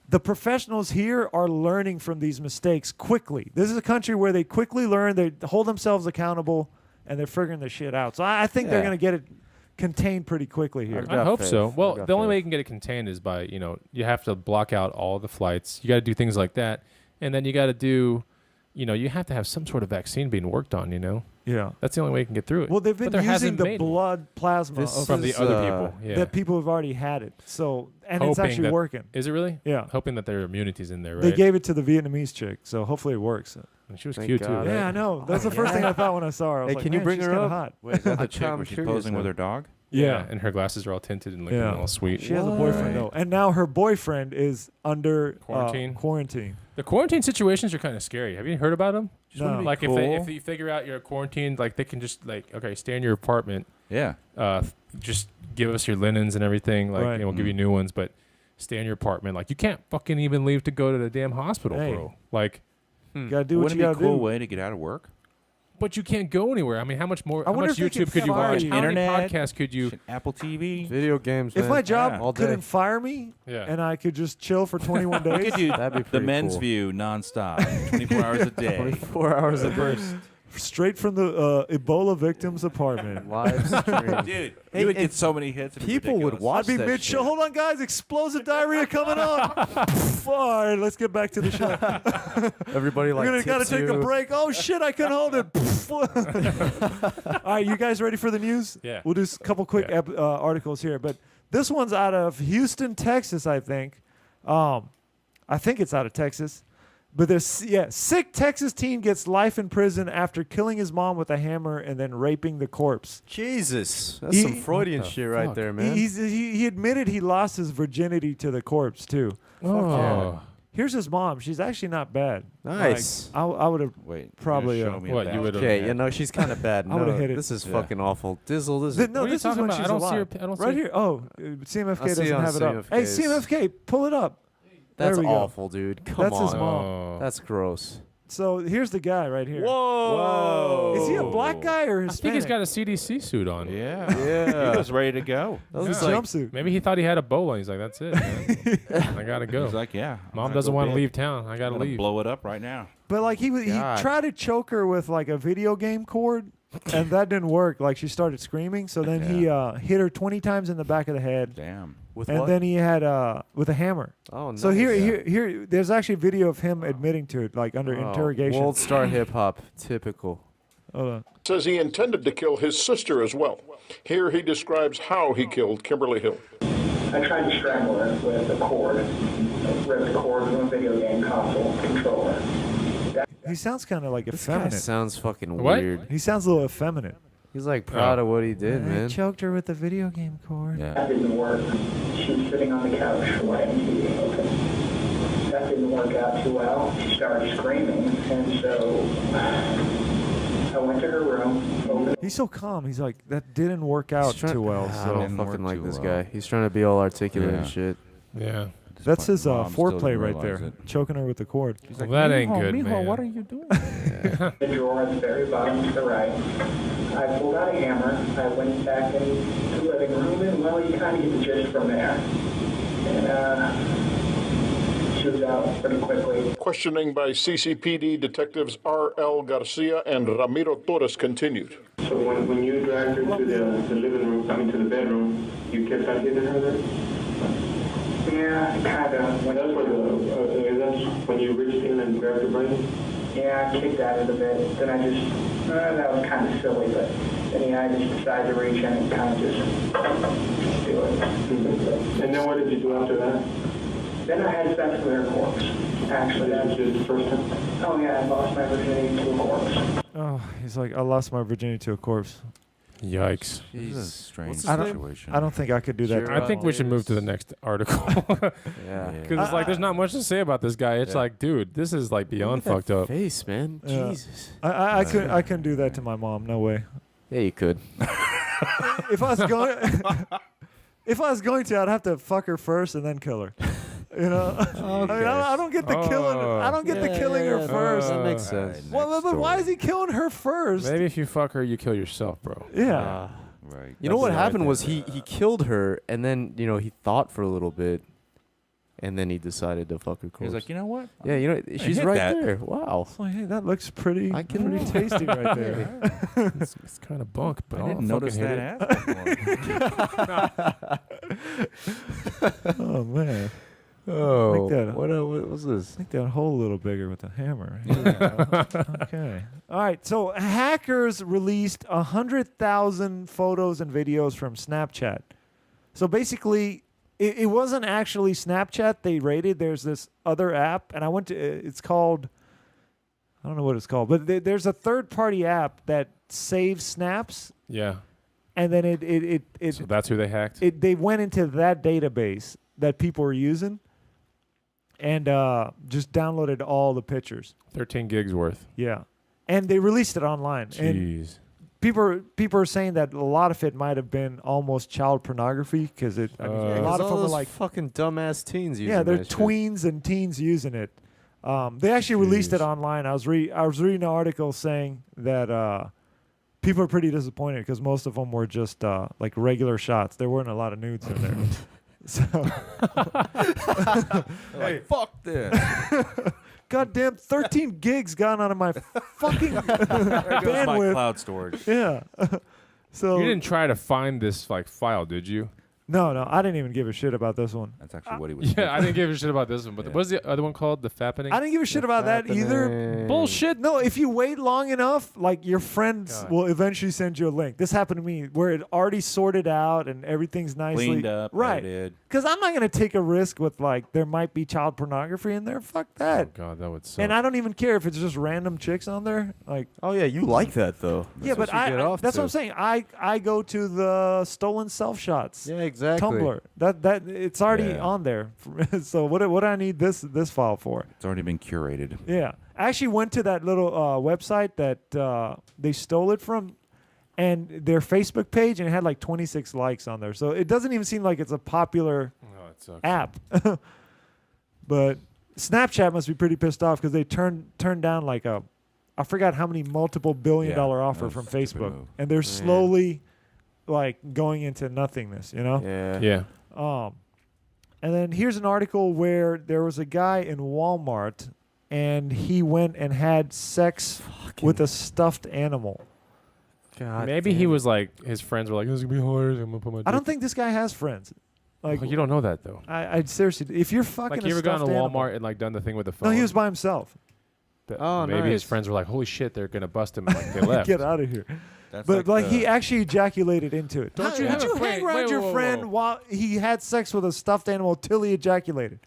the professionals here are learning from these mistakes quickly. This is a country where they quickly learn, they hold themselves accountable, and they're figuring the shit out. So I think they're Yeah. going to get it contained pretty quickly here. I've I got hope faith. so. I've Well, got the only faith. way you can get it contained is by, you have to block out all the flights. You got to do things like that. And then you got to do, you have to have some sort of vaccine being worked on, Yeah. That's the only way you can get through it. Well, they've But been there using hasn't the made one. blood plasma This of from the is, other uh, people. Yeah. that people have already had it. So, and it's Hoping actually that- working. Is it really? Yeah. Hoping that their immunity's in there, right? They gave it to the Vietnamese chick, so hopefully it works. And she was Thank cute God. too. Right? Yeah, I know. That's the first thing I thought when I saw her. I was Hey, like, can you man, bring she's her kinda up? hot. Wait, is that the I'm chick where she's curious posing with now. her dog? Yeah, and her glasses are all tinted and looking Yeah. all sweet. She has a boyfriend though, and now her boyfriend is under Quarantine? quarantine. The quarantine situations are kind of scary. Have you heard about them? No. Like cool. if you figure out you're quarantined, like they can just stay in your apartment. Yeah. Just give us your linens and everything. Like Right. we'll give you new ones, but stay in your apartment. Like you can't fucking even leave to go to the damn hospital, Hey. bro. Like, Gotta do what Wouldn't you it be gotta a cool do. way to get out of work? but you can't go anywhere. I mean, how much more? I How wonder much if they YouTube can could you fire watch? you. How many Internet. podcasts could you? Apple TV. Video games. If man. my job Yeah. All day. couldn't fire me Yeah. and I could just chill for 21 days You could do That'd be the pretty men's cool. view nonstop, 24 hours a day. 24 hours a day. straight from the Ebola victim's apartment. Live stream. Dude, Hey, you would and get so many hits. it'd be people would ridiculous. watch I'd be that mid-show. shit. Hold on, guys. Explosive diarrhea coming on. All right, let's get back to the show. Everybody like We're gonna tips gotta take a you. break. Oh shit, I couldn't hold it. All right, you guys ready for the news? Yeah. We'll do a couple quick Yeah. articles here, but this one's out of Houston, Texas, I think. I think it's out of Texas. But this, sick Texas teen gets life in prison after killing his mom with a hammer and then raping the corpse. Jesus, that's He- some Freudian What the shit right fuck? there, man. He admitted he lost his virginity to the corpse too. Oh. Here's his mom. She's actually not bad. Nice. Like, I would have Wait, Probably, show me a what, you bath. would've- Okay, you know she's kind of bad. I would've No, hit it. This is Yeah. fucking awful. Dizzle, this is No, What are you this is talking when about? she's I don't see alive. her- I don't right see- here. Oh, CMFK I see doesn't on have it up. Hey, CMFK's. CMFK, pull it up. that's there we go. awful, dude. Come That's on. his mom. Oh. That's gross. So here's the guy right here. Whoa. Is he a black guy or I Hispanic? think he's got a CDC suit on. Yeah. Yeah. He was ready to go. That His was like, jumpsuit. Maybe he thought he had Ebola. He's like, that's it, man. I gotta go. He's like, yeah. I'm Mom gonna doesn't go want to big. leave town. I gotta I'm gonna leave. blow it up right now. But like he God. tried to choke her with like a video game cord, and that didn't work. Like she started screaming. So then he hit her 20 times in the back of the head, Damn. with and what? then he had with a hammer. Oh, nice. So here, there's actually video of him admitting to it, like under interrogation. World star hip hop, typical. Hold on. Says he intended to kill his sister as well. Here he describes how he killed Kimberly Hill. I tried to strangle her with a cord. Ripped the cord from a video game console controller. He sounds kind of like This guy effeminate. sounds fucking What? weird. He sounds a little effeminate. He's like proud of what he did, I man. choked her with the video game cord. Yeah. That didn't work. She was sitting on the couch watching TV open. That didn't work out too well. She started screaming, and so I went to her room, opened He's so calm. He's like, that didn't work out He's trying- too well. I So don't Didn't fucking work like too this well. guy. He's trying to be all articulate Yeah. and shit. Yeah. that's his Mom still foreplay didn't right realize there, it. choking her with the cord. He's Well, that ain't "Mijo, good, mijo, man." what are you doing? the drawer at the very bottom to the right. I pulled out a hammer. I went back into the living room, and well, you kind of get the gist from there. And she was out pretty quickly. Questioning by CCPD detectives R.L. Garcia and Ramiro Torres continued. So when you dragged her to the living room, I mean to the bedroom, you kept on hitting her there? Yeah, kind of. That's where that's when you reached in and grabbed her brain? Yeah, I kicked at it a bit. Then I just, that was kind of silly, but then I just decided to reach in and kind of just do it. And then what did you do after that? Then I had sex with her corpse. Actually, That that's was just the first time? oh yeah, I lost my virginity to a corpse. Oh, he's like, I lost my virginity to a corpse. Yikes. This is a Jeez. strange What's his I don't- situation. I don't think I could do that. Sure. to I my think mom. we should move to the next article. Yeah. Because it's like there's not much to say about this guy. It's Yeah. like, dude, this is like beyond Look at fucked that up. face, man. Yeah. Jesus. I couldn't do that to my mom. No way. Yeah, you could. If I was going, if I was going to, I'd have to fuck her first and then kill her. You know, I mean, I don't get the killing. I don't get the killing her first. That makes sense. Well, but why is he killing her first? Maybe if you fuck her, you kill yourself, bro. Yeah. Right. You know That's what the right happened thing. was he killed her, and then he thought for a little bit, and then he decided to fuck her corpse. He's like, you know what? yeah, she's hit right that. there. Wow. It's like, hey, that looks pretty, I can- pretty tasty right there. It's kind of bunk, but I I'll didn't notice fucking hit that it. ass before. Oh man, Oh, Like that. what was this? make that hole a little bigger with the hammer. Here we go. Okay. All right. So hackers released 100,000 photos and videos from Snapchat. So basically, it wasn't actually Snapchat they raided. There's this other app, and I went to. It's called. I don't know what it's called, but there's a third-party app that saves snaps, Yeah. and then it So that's who they hacked? they went into that database that people were using, and just downloaded all the pictures. 13 gigs worth. Yeah, and they released it online. And Jeez. people are saying that a lot of it might have been almost child pornography because a lot of them are like, fucking dumbass teens using yeah, they're that shit. tweens and teens using it. They actually released it Jeez. online. I was reading an article saying that people are pretty disappointed because most of them were just like regular shots. There weren't a lot of nudes in there. So Like, fuck this. goddamn 13 gigs gone out of my fucking There goes my bandwidth. cloud storage. Yeah. So You didn't try to find this like file, did you? no, I didn't even give a shit about this one. That's actually what he was. Yeah, I didn't give a shit about this one. But Yeah. what's the other one called? The fappening? I didn't give a shit about that either. Bullshit. No, if you wait long enough, like your friends God. will eventually send you a link. This happened to me where it already sorted out and everything's nicely Cleaned up, right. edited. Because I'm not gonna take a risk with like there might be child pornography in there. Fuck Oh that. God, that would suck. And I don't even care if it's just random chicks on there. Like Oh yeah, you like that though. yeah, but that's what I'm saying. I go to the stolen self shots. Yeah, exactly. Tumblr. That it's already Yeah. on there. So what do I need this file for? It's already been curated. Yeah. I actually went to that little website that they stole it from and their Facebook page, and it had like 26 likes on there. So it doesn't even seem like it's a popular Oh, it sucks. app. But Snapchat must be pretty pissed off because they turned down like I forgot how many multiple billion-dollar offer that from was a stupid Facebook. move. And they're slowly like going into nothingness, you know? Yeah. Yeah. And then here's an article where there was a guy in Walmart and he went and had sex with a stuffed animal. God Maybe damn he it. was like, his friends were like, "This is gonna be hard. I'm gonna put my." I don't think this guy has friends. Like you don't know that though. I seriously, if you're fucking Like a you ever gone to stuffed Walmart animal- and like done the thing with the phone? No, he was by himself. But Oh, maybe his nice. friends were like, "Holy shit, they're gonna bust him." Like they left. Get out of here. That's But like the- he actually ejaculated into it. Don't How- you would have you a hang friend- around wait, your whoa, whoa, friend whoa. while he had sex with a stuffed animal till he ejaculated?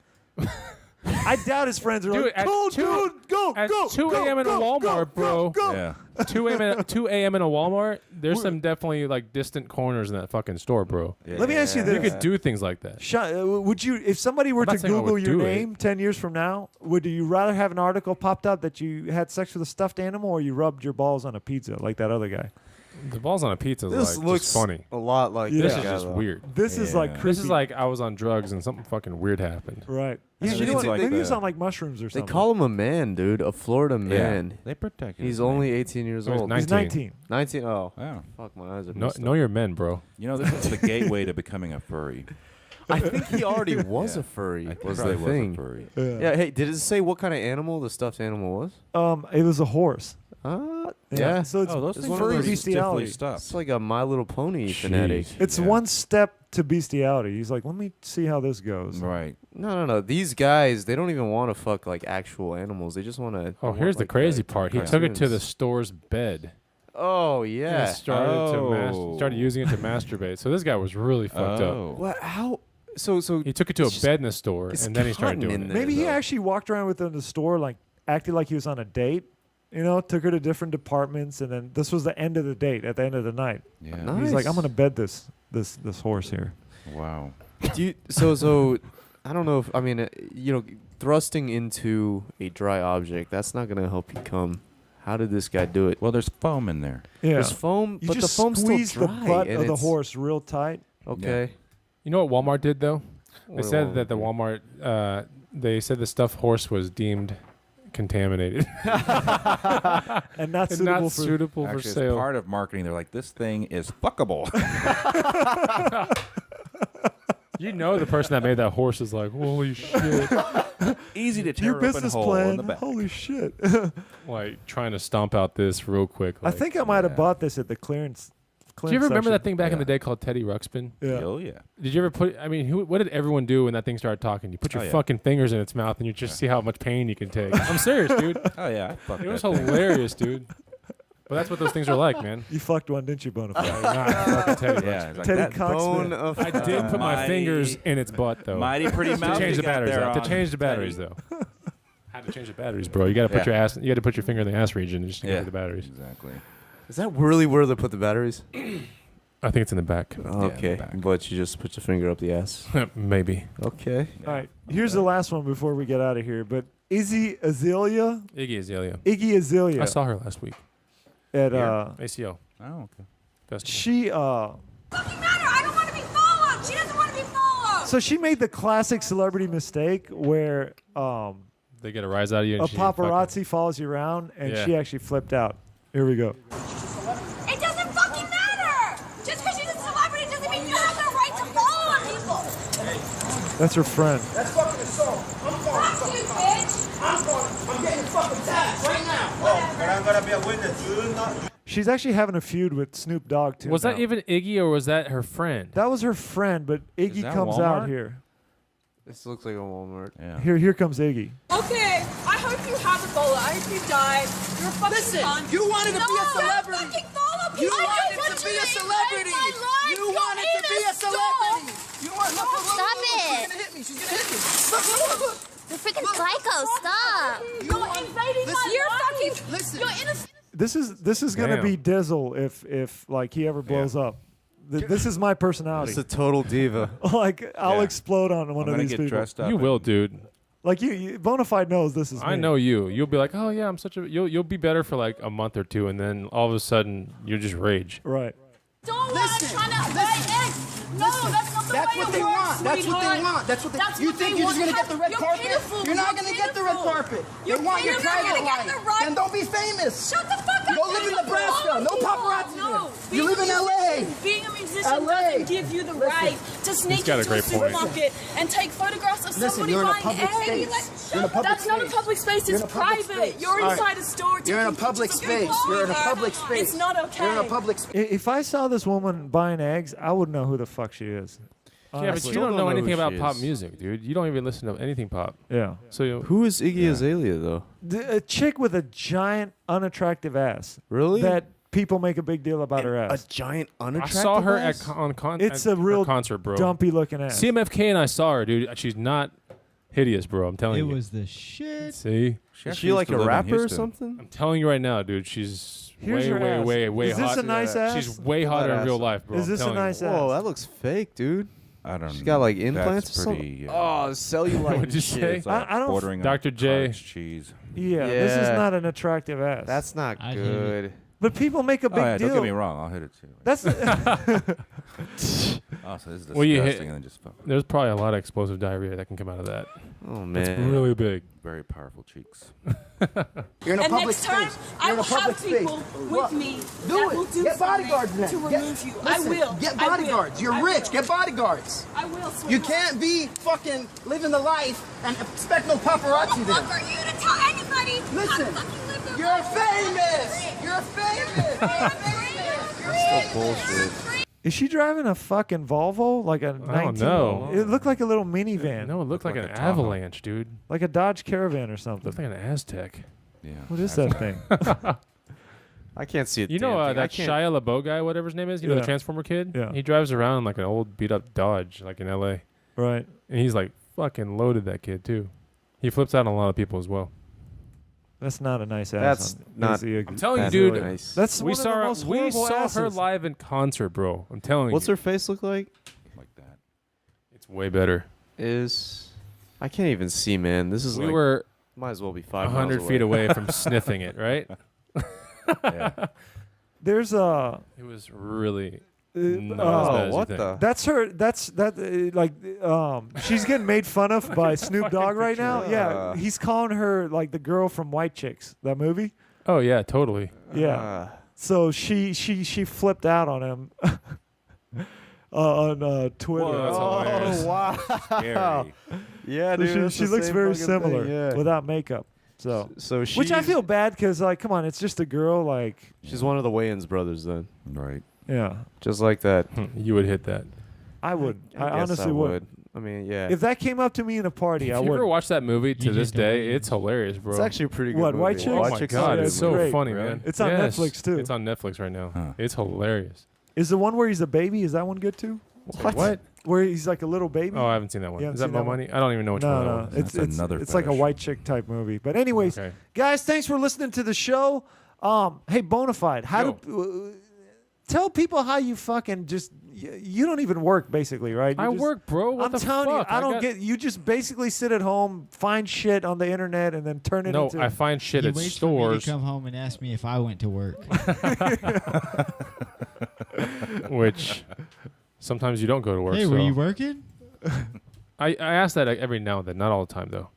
I doubt his friends are Dude, like, at "Go, two- dude, go, at go, 2 go, a.m. in a go, Walmart, go, bro. go, go." Yeah. 2 a.m. in a Walmart. There's some definitely like distant corners in that fucking store, bro. Let me ask you this: You could do things like that. Would you, if somebody were I'm not to saying I Google would your do it. name 10 years from now, would you rather have an article popped up that you had sex with a stuffed animal, or you rubbed your balls on a pizza like that other guy? The balls on a pizza is This like looks just funny. a lot like Yeah. This that is guy, just though. weird. This is like Yeah. creepy. This is like I was on drugs and something fucking weird happened. right. Yeah, you know what? like Maybe he was the- on like mushrooms or They something. call him a man, dude. A Florida man. They protect. He's only 18 years So he's old. 19. He's 19. 19. Oh, Wow. fuck, my eyes are Know, messed know up. your men, bro. You know, this is the gateway to becoming a furry. I think he already was Yeah. a furry. I think Was probably the thing. a furry. Yeah. Hey, did it say what kind of animal the stuffed animal was? It was a horse. Yeah. So it's Oh, those It's things one are of furry those pretty bestiality. stiffly stuffed. It's like a My Little Pony fanatic. Jeez. It's Yeah. one step to bestiality. He's like, let me see how this goes. Right. No. These guys, they don't even want to fuck like actual animals. They just want to. Oh, here's the crazy part. He took it to the cartoons. store's bed. Oh And yeah. started using it to masturbate. So this guy was really fucked up. Oh. What? How? So He took it to a It's just- bed in the store, it's and then he started cotton doing in it. there. Maybe he though. actually walked around with her in the store, like acting like he was on a date. You know, took her to different departments, and then this was the end of the date. At the end of the night, Yeah. Nice. he's like, "I'm gonna bed this horse here." Wow. Do you, so I don't know if thrusting into a dry object, that's not gonna help you come. How did this guy do it? Well, there's foam in there. Yeah, There's foam, you but the just foam's squeeze still the dry. butt and of the it's- horse real tight. Okay. You know what Walmart did though? They What said did that the Walmart Walmart, they said the stuffed horse was deemed contaminated And not and suitable not for. suitable for Actually, as sale. part of marketing, they're like, this thing is fuckable. You know the person that made that horse is like, holy shit, Easy to tear Your open business hole in plan. the back. Holy shit! like trying to stomp out this real quick. I like- think I might have Yeah. bought this at the clearance. Do you ever remember section. that thing back in Yeah. the day called Teddy Ruxpin? Yeah. Oh, yeah. Did you ever put? I mean, what did everyone do when that thing started talking? You put your Oh, yeah. fucking fingers in its mouth and you just see how much pain you can take. I'm serious, dude. Oh, yeah. Fuck It was that thing. hilarious, dude. But that's what those things are like, man. You fucked one, didn't you, Bonafide? Not fucking Teddy Yeah. Ruxpin. It's like Teddy that Bone Coxman. of I did put my Mighty- fingers in its butt though. mighty pretty mouth. to change you the got batteries there out. To on change the batteries Teddy. though. Had to change the batteries, bro. You got to put Yeah. your ass. You got to put your finger in the ass region and just Yeah. get the batteries. Exactly. Is that really where they put the batteries? I think it's in the back. Okay, back. but you just put your finger up the ass. Maybe. Okay. All right, here's the last one before we get out of here. But Izzy Azalea, Iggy Azalea. Iggy Azalea, I saw her last week. at ACO. Oh, okay. Festival. she Fucking matter. I don't want to be followed. She doesn't want to be followed. so she made the classic celebrity mistake where They get a rise out of you. a And she paparazzi follows you around, and Yeah. she actually flipped out. Here we go. It doesn't fucking matter. Just because she's a celebrity doesn't mean you have the right to follow people. That's her friend. Fuck you, bitch. She's actually having a feud with Snoop Dogg too. Was now. that even Iggy or was that her friend? That was her friend, but Iggy that comes Walmart? out here. This looks like a Walmart. Yeah. Here comes Iggy. Okay, I hope you have Ebola. I hope you die. You're a fucking cunt. You wanted to be a No, celebrity. don't fucking follow me. You I wanted don't want to be you a celebrity. invade my life. You wanted to be a celebrity. You want to Stop She's it. gonna hit me. She's gonna hit me. Look, look. You're freaking psycho. Stop. You're invading my life. You're fucking. Listen. You're innocent. This is gonna Damn. be Dizzle if like he ever blows up. This is my personality. It's a total diva. Like I'll Yeah. explode on one I'm of gonna these get people. dressed up. You and- will, dude. Like you Bonafide knows this is. I me. know you. You'll be like, oh yeah, I'm such a. You'll be better for like a month or two, and then all of a sudden you just rage. Right. Don't Listen, trying to buy eggs. No, that's not the That's way what it they works, want. That's what they sweetheart. want. That's what they. That's You what think they you're just want. gonna get the red You're carpet? pitiful. You're not You're gonna get the red pitiful. carpet. You're They want your pitiful. private You're gonna get life. the right- Then don't be famous. Shut the fuck up. Go live in Nebraska. No paparazzi. No. You live in LA. Being a musician LA. doesn't give you the right to sneak got a into a great point. supermarket and take photographs of Listen, somebody you're in a buying public eggs. space. You're in a public That's not a space. public space. You're It's in a public private. space. You're All right. inside a store. You're in a taking public pictures of people space. You're in a over. public space. It's not okay. You're in a public space. If I saw this woman buying eggs, I wouldn't know who the fuck she is. Yeah, but Honestly. you don't know who anything she about pop is. music, dude. You don't even listen to anything pop. Yeah. So you, Who is Iggy Azalea though? A chick with a giant unattractive ass. Really? That people make a big deal about her A ass. giant I unattractive saw her ass? It's at a real her concert, bro. dumpy looking ass. CMFK and I saw her, dude. She's not hideous, bro. I'm telling It you. was the shit. See, Is she like a rapper or something? I'm telling you right now, dude. She's Here's way, her way, ass. way Is this hot. a nice ass? She's way Pull hotter that in real ass life, bro. Is I'm this a telling you. nice ass? Whoa, that looks fake, dude. I don't know. She's got like implants That's or something. pretty, Oh, cellulite. What'd and you shit. say? It's like I don't- bordering Dr. on J. cottage cheese. Yeah, this is Yeah. not an attractive ass. That's not I'd hit good. but people make a Oh big yeah, deal. don't get me wrong. I'll hit it too. That's Oh, so this is disgusting. Well, you hit- And then just There's probably a lot of explosive diarrhea that can come out of that. Oh It's man. really big. very powerful cheeks. You're in a And public next time, space. I You're in will a public have space. people with Look, me do that it. will do Get bodyguards something then. to Get- remove you. listen, I will. Get I will. bodyguards. You're I rich. will. Get bodyguards. I will. You sweetheart. can't be fucking living the life and expect no paparazzi Who the fuck then. are you to tell anybody Listen, how to fucking live their You're life? famous. You're famous. You're famous. That's still bullshit. is she driving a fucking Volvo? Like a 19? know. It looked like a little minivan. No, it looked like, like an a Tahoe. avalanche, dude. Like a Dodge Caravan or something. Looks like an Aztec. Yeah. What is that thing? I can't see it. You know that Shia LaBeouf guy, whatever his name is, you know Yeah. the Transformer kid? Yeah. He drives around like an old beat up Dodge, like in LA. Right. And he's like fucking loaded, that kid too. He flips out on a lot of people as well. That's not a nice ass. That's not- Is he a- I'm telling you, That's dude. really nice. That's we one of the most we horrible saw her asses. live in concert, bro. I'm telling What's you. her face look like? Like that. It's way better. I can't even see, man. This is We like were might as well be 5 100 feet away from sniffing it, right? Yeah. There's a. It was really Uh, not oh, as bad as what you think. the? That's her. That's that. Like, she's getting made fun of by Snoop Dogg right now. picture. Yeah, he's calling her like the girl from White Chicks, that movie. Oh yeah, totally. Yeah. So she flipped out on him on Twitter. Whoa, that's hilarious. Oh wow. Scary. Yeah, So dude. she looks very similar Yeah. without makeup. So, So she. which I feel bad because, like, come on, it's just a girl. Like, She's one of the Wayans brothers, then. Right. yeah, Just like that. You would hit that. I would. I guess honestly would. I mean, yeah. If that came up to me in a party, If I you ever would. watch that movie to You this just don't day, know. it's hilarious, bro. It's actually a pretty good. What, movie. White Chicks? Oh White my Chicks god, is it's a so good movie. great. funny, Really? man. It's on Yes, Netflix, too. It's on Netflix right now. Huh. It's hilarious. Is the one where he's a baby? Is that one good too? What? Where he's like a little baby? Oh, I haven't seen that one. You haven't Is that seen Mo that one? Money? I don't even know which no, one that no, was. it's That's another it's like a fetish. white chick type movie. But anyways, Okay. guys, thanks for listening to the show. Hey, Bonafide, how Yo. do tell people how you fucking just you don't even work basically, right? You I just- work, bro. What I'm the telling fuck? you, I don't got- get. You just basically sit at home, find shit on the internet, and then turn it No, into. I find shit He at waits for me stores, to come home and ask me if I went to work. which sometimes you don't go to work. Hey, so. were you working? I ask that every now and then, not all the time though.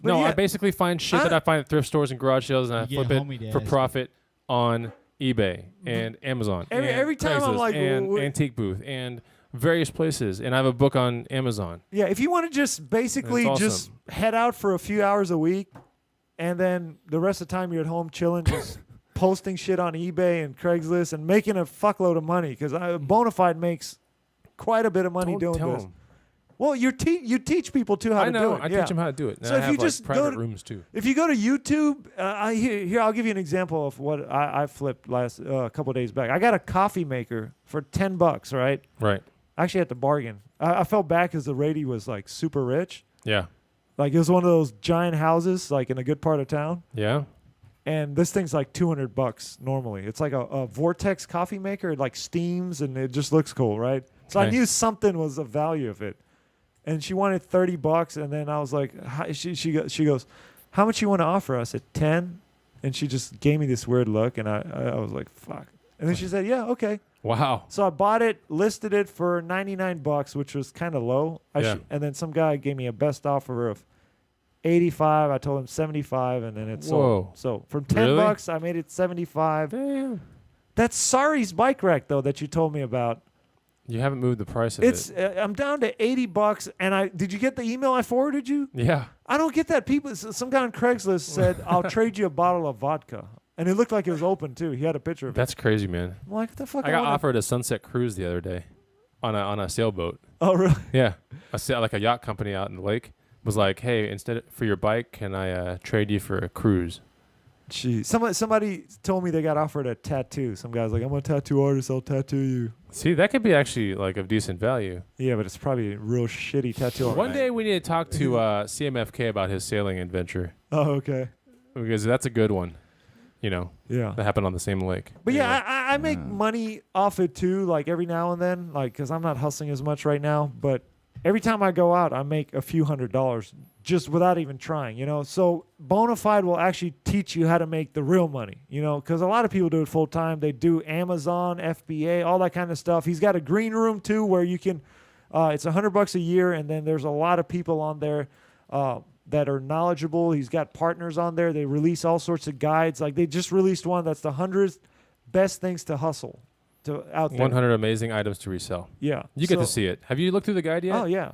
But No, yeah, I basically find shit that I find at thrift stores and garage sales, and I You get flip homie it to for ask. profit on eBay and Amazon. Every- and every time I'm Craigslist like, and wh- Antique Booth and various places, and I have a book on Amazon. yeah, if you want to just basically That's just awesome. head out for a few hours a week, and then the rest of the time you're at home chilling, just posting shit on eBay and Craigslist and making a fuckload of money because Bonafide makes quite a bit of money Don't doing tell this. 'em. Well, you teach people too how I to know. do it. I teach them how to do it. So And I if have you just private go to, rooms too. if you go to YouTube, here I'll give you an example of what I flipped last a couple of days back. I got a coffee maker for $10, right? Right. I actually had to bargain. I felt bad because the lady was like super rich. Yeah. Like it was one of those giant houses, like in a good part of town. Yeah. And this thing's like $200 normally. It's like a Vortex coffee maker. It like steams and it just looks cool, right? So I Okay. knew something was the value of it. And she wanted $30, and then I was like, she goes, how much you want to offer? I said 10, and she just gave me this weird look, and I was like, fuck. And then she said, yeah, okay. Wow. So I bought it, listed it for $99, which was kind of low. Yeah. And then some guy gave me a best offer of 85. I told him 75, and then it sold. Whoa. So from $10, I made it 75. Damn. That's Sari's bike rack though that you told me about. You haven't moved the price of It's it. I'm down to $80, and did you get the email I forwarded you? Yeah. I don't get that. People, some guy on Craigslist said, "I'll trade you a bottle of vodka," and it looked like it was open too. He had a picture of it. That's crazy, man. I'm like, what the fuck? I got wanna- offered a sunset cruise the other day on a sailboat. Oh really? Yeah. Like a yacht company out in the lake was like, hey, instead for your bike, can I trade you for a cruise? Jeez. Somebody told me they got offered a tattoo. Some guy's like, I'm a tattoo artist. I'll tattoo you. See, that could be actually like of decent value. Yeah, but it's probably a real shitty tattoo. One day we need to talk to CMFK about his sailing adventure. Oh, okay. Because that's a good one. You know. Yeah. That happened on the same lake. But yeah, I make money off it too, like every now and then, like because I'm not hustling as much right now. But every time I go out, I make a few $100s just without even trying, you know. So Bonafide will actually teach you how to make the real money, you know, because a lot of people do it full time. They do Amazon, FBA, all that kind of stuff. He's got a green room too, where you can. It's $100 a year, and then there's a lot of people on there that are knowledgeable. He's got partners on there. They release all sorts of guides. Like they just released one that's the 100 best things to hustle out there. 100 amazing items to resell. Yeah. You get So- to see it. Have you looked through the guide yet? Oh yeah,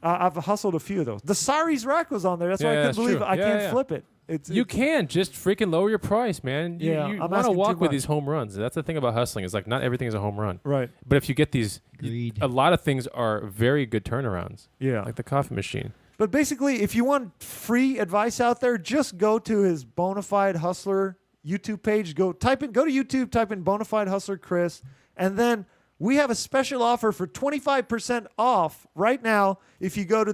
I've hustled a few of those. The Sari's rack was on there. That's why I couldn't that's believe true. I can't Yeah. flip it. You can just freaking lower your price, man. You Yeah, you I'm want to asking walk too with much. these home runs. That's the thing about hustling. Is like not everything is a home run. Right. But if you get these, Agreed. a lot of things are very good turnarounds. Yeah. Like the coffee machine. But basically, if you want free advice out there, just go to his Bonafide Hustler YouTube page. Go to YouTube, type in Bonafide Hustler Chris, and then we have a special offer for 25% off right now if you go to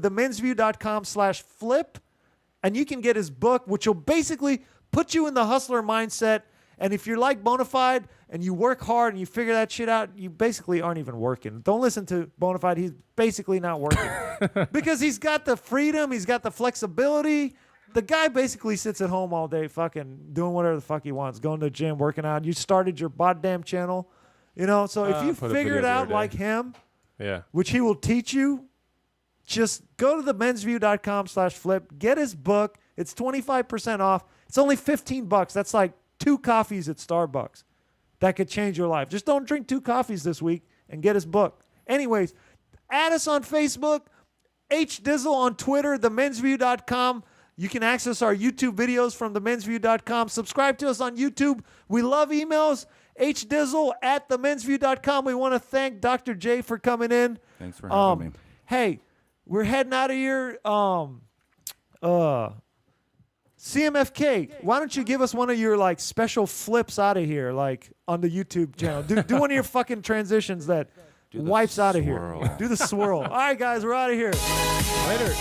themensview.com/flip, and you can get his book, which will basically put you in the hustler mindset. And if you're like Bonafide and you work hard and you figure that shit out, you basically aren't even working. Don't listen to Bonafide. He's basically not working because he's got the freedom. He's got the flexibility. The guy basically sits at home all day fucking doing whatever the fuck he wants, going to the gym, working out. You started your goddamn channel, you know? So if you put a figure video it the out other day. like him, Yeah. which he will teach you, just go to themensview.com/flip, get his book. It's 25% off. It's only $15. That's like 2 coffees at Starbucks. That could change your life. Just don't drink 2 coffees this week and get his book. Anyways, add us on Facebook, HDizzle on Twitter, themensview.com. You can access our YouTube videos from themensview.com. Subscribe to us on YouTube. We love emails. HDizzle at themensview.com. We want to thank Dr. J for coming in. Thanks for having me. Hey, we're heading out of here. CMFK, why don't you give us one of your like special flips out of here, like on the YouTube channel? Do one of your fucking transitions that wipes out of here. swirl. Do the swirl. All right, guys, we're out of here. Later.